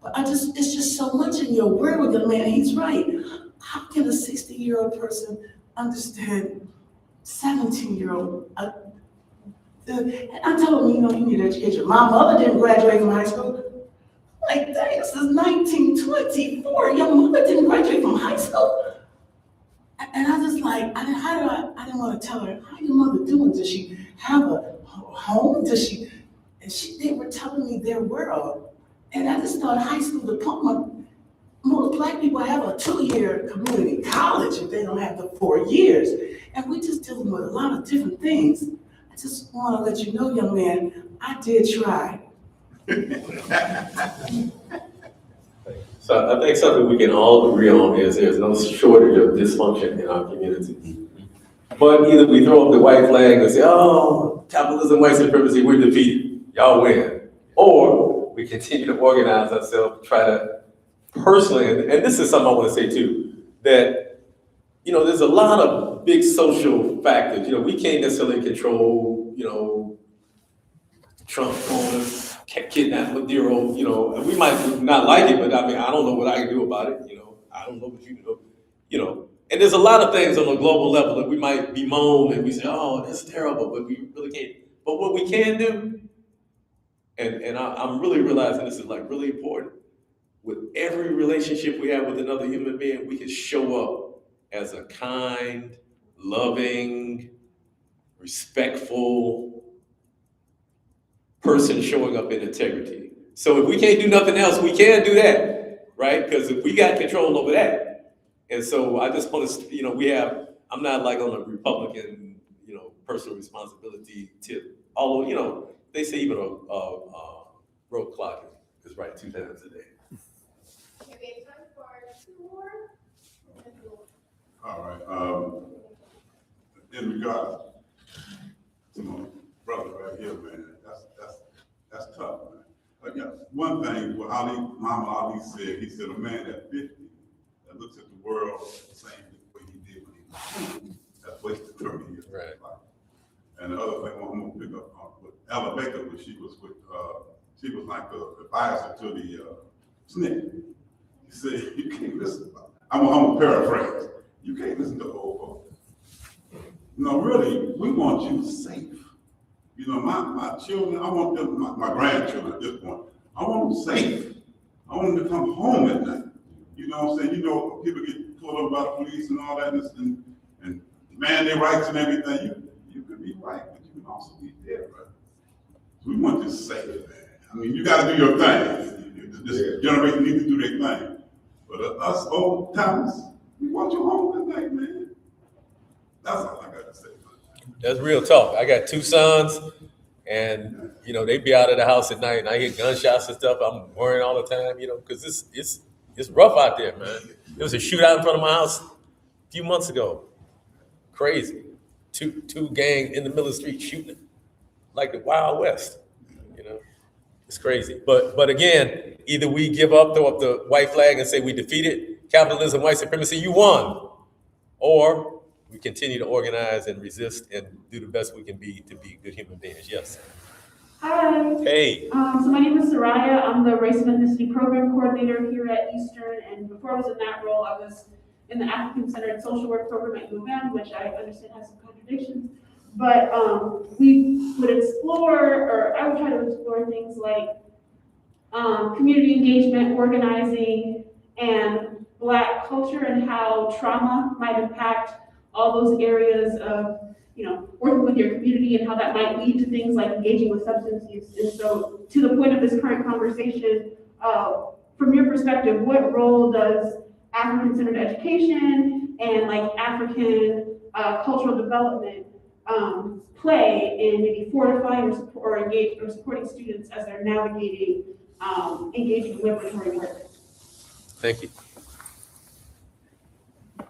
But it's just so much in your world, young man. He's right. How can a 60-year-old person understand 17-year-old? And I told him, you need education. My mother didn't graduate from high school. Like, dang, this is 1924. Your mother didn't graduate from high school. And I just like, I didn't want to tell her, how your mother doing? Does she have a home? They were telling me their world. And I just thought high school diploma, most black people have a 2-year community college if they don't have the 4 years. And we're just dealing with a lot of different things. I just want to let you know, young man, I did try. So I think something we can all agree on is there's no shortage of dysfunction in our community. But either we throw up the white flag and say, oh, capitalism, white supremacy, we're defeated, y'all win. Or we continue to organize ourselves, try to personally, and this is something I want to say too, that, there's a lot of big social factors. We can't necessarily control, Trump going to kidnap Maduro, and we might not like it, but I don't know what I can do about it. I don't know what you can do, and there's a lot of things on a global level that we might bemoan and we say, oh, that's terrible, but we really can't. But what we can do, and I'm really realizing this is like really important, with every relationship we have with another human being, we can show up as a kind, loving, respectful person showing up in integrity. So if we can't do nothing else, we can do that, right? Because if we got control over that. And so I just want to, I'm not like on a Republican, personal responsibility tip. Although, they say even a road clock is right 2 times a day. Okay, we have time for 2 more. All right. In regard to my brother right here, man, that's tough, man. But yeah, one thing what Mama Ali said, he said a man at 50 that looks at the world the same way he did when he was 20, that's wasted 30 years. Right. And the other thing I'm gonna pick up on with Ella Baker, was she was like the advisor to the SNCC. He said, you can't listen. I'm gonna paraphrase. You can't listen to old folks. Really, we want you safe. My children, I want them, my grandchildren at this point, I want them safe. I want them to come home at night. You know what I'm saying? People get pulled up by the police and all that, and demand their rights and everything. You could be right, but you can also be dead, right? So we want you safe, man. You got to do your thing. This generation needs to do their thing. But us old timers, we want you home at night, man. That's all I got to say. That's real talk. I got 2 sons, and they be out of the house at night, and I hear gunshots and stuff. I'm worrying all the time, because it's rough out there, man. There was a shootout in front of my house a few months ago. Crazy. Two gang in the middle of the street shooting like the Wild West. It's crazy. But again, either we give up, throw up the white flag and say we defeated capitalism, white supremacy, you won, or we continue to organize and resist and do the best we can be to be good human beings. Yes. Hi. Hey. So my name is Soraya. I'm the Race and Ethnicity Program Coordinator here at Eastern, and before I was in that role, I was in the African-Centered Social Work Program at UMM, which I understand has some contradictions. But we would explore, or I would try to explore things like community engagement, organizing, and Black culture and how trauma might impact all those areas of, working with your community and how that might lead to things like engaging with substance use. And so to the point of this current conversation, from your perspective, what role does African-centered education and African cultural development play in maybe fortifying or supporting students as they're navigating engaging in liberatory work? Thank you.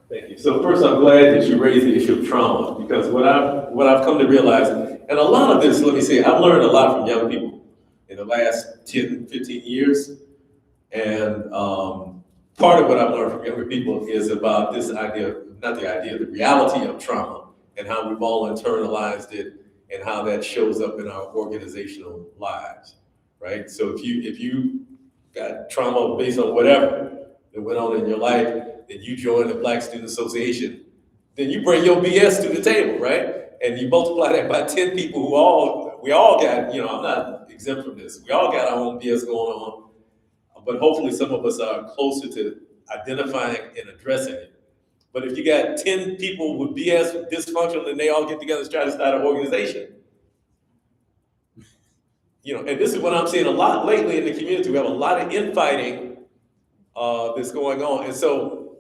Thank you. So first, I'm glad that you raised the issue of trauma, because what I've come to realize, and a lot of this, let me say, I've learned a lot from young people in the last 10, 15 years. And part of what I've learned from younger people is about this idea, the reality of trauma, and how we've all internalized it and how that shows up in our organizational lives, right? So if you got trauma based on whatever that went on in your life, then you join the Black Student Association, then you bring your BS to the table, right? And you multiply that by 10 people we all got, I'm not exempt from this. We all got our own BS going on, but hopefully some of us are closer to identifying and addressing it. But if you got 10 people with BS dysfunction and they all get together and try to start an organization, and this is what I'm seeing a lot lately in the community. We have a lot of infighting that's going on. And so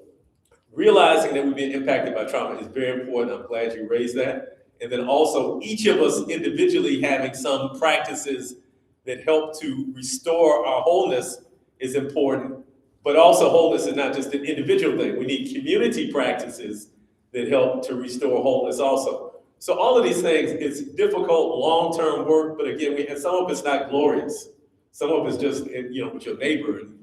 realizing that we've been impacted by trauma is very important. I'm glad you raised that. And then also each of us individually having some practices that help to restore our wholeness is important. But also wholeness is not just an individual thing. We need community practices that help to restore wholeness also. So all of these things, it's difficult, long-term work, but again, and some of it's not glorious. Some of it's just, with your neighbor and,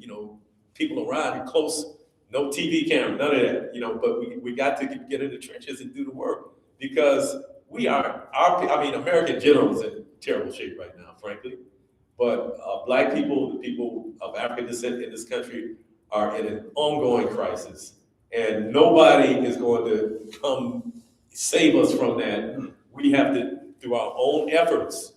people around you close, no TV camera, none of that, but we got to get in the trenches and do the work, because America in general is in terrible shape right now, frankly. But Black people, the people of African descent in this country, are in an ongoing crisis, and nobody is going to come save us from that. We have to, through our own efforts,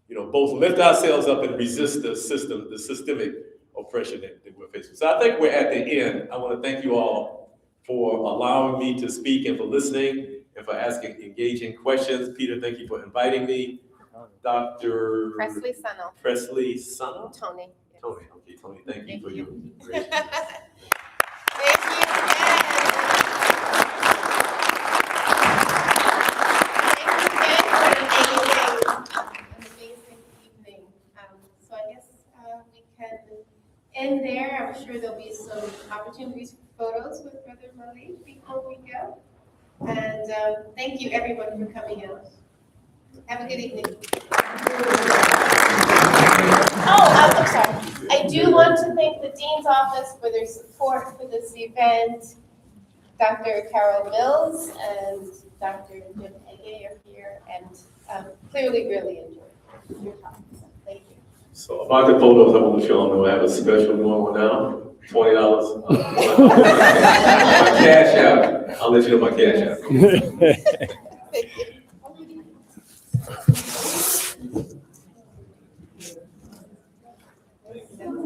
both lift ourselves up and resist the systemic oppression that we're facing. So I think we're at the end. I want to thank you all for allowing me to speak and for listening and for asking engaging questions. Peter, thank you for inviting me. Dr. Presley Sunnell. Presley Sunnell? Tony. Tony, okay, Tony, thank you for your great. Thank you again. An amazing evening. So I guess we can end there. I'm sure there'll be some opportunities for photos with Brother Malik before we go. And thank you everyone for coming out. Have a good evening. I'm sorry. I do want to thank the Dean's Office for their support for this event. Dr. Carol Mills and Dr. Jim Ege are here, and clearly really enjoyed your talk. So thank you. So about the photos, I want to show them I have a special one now. $20. My cash out. I'll let you know my cash out. Thank you.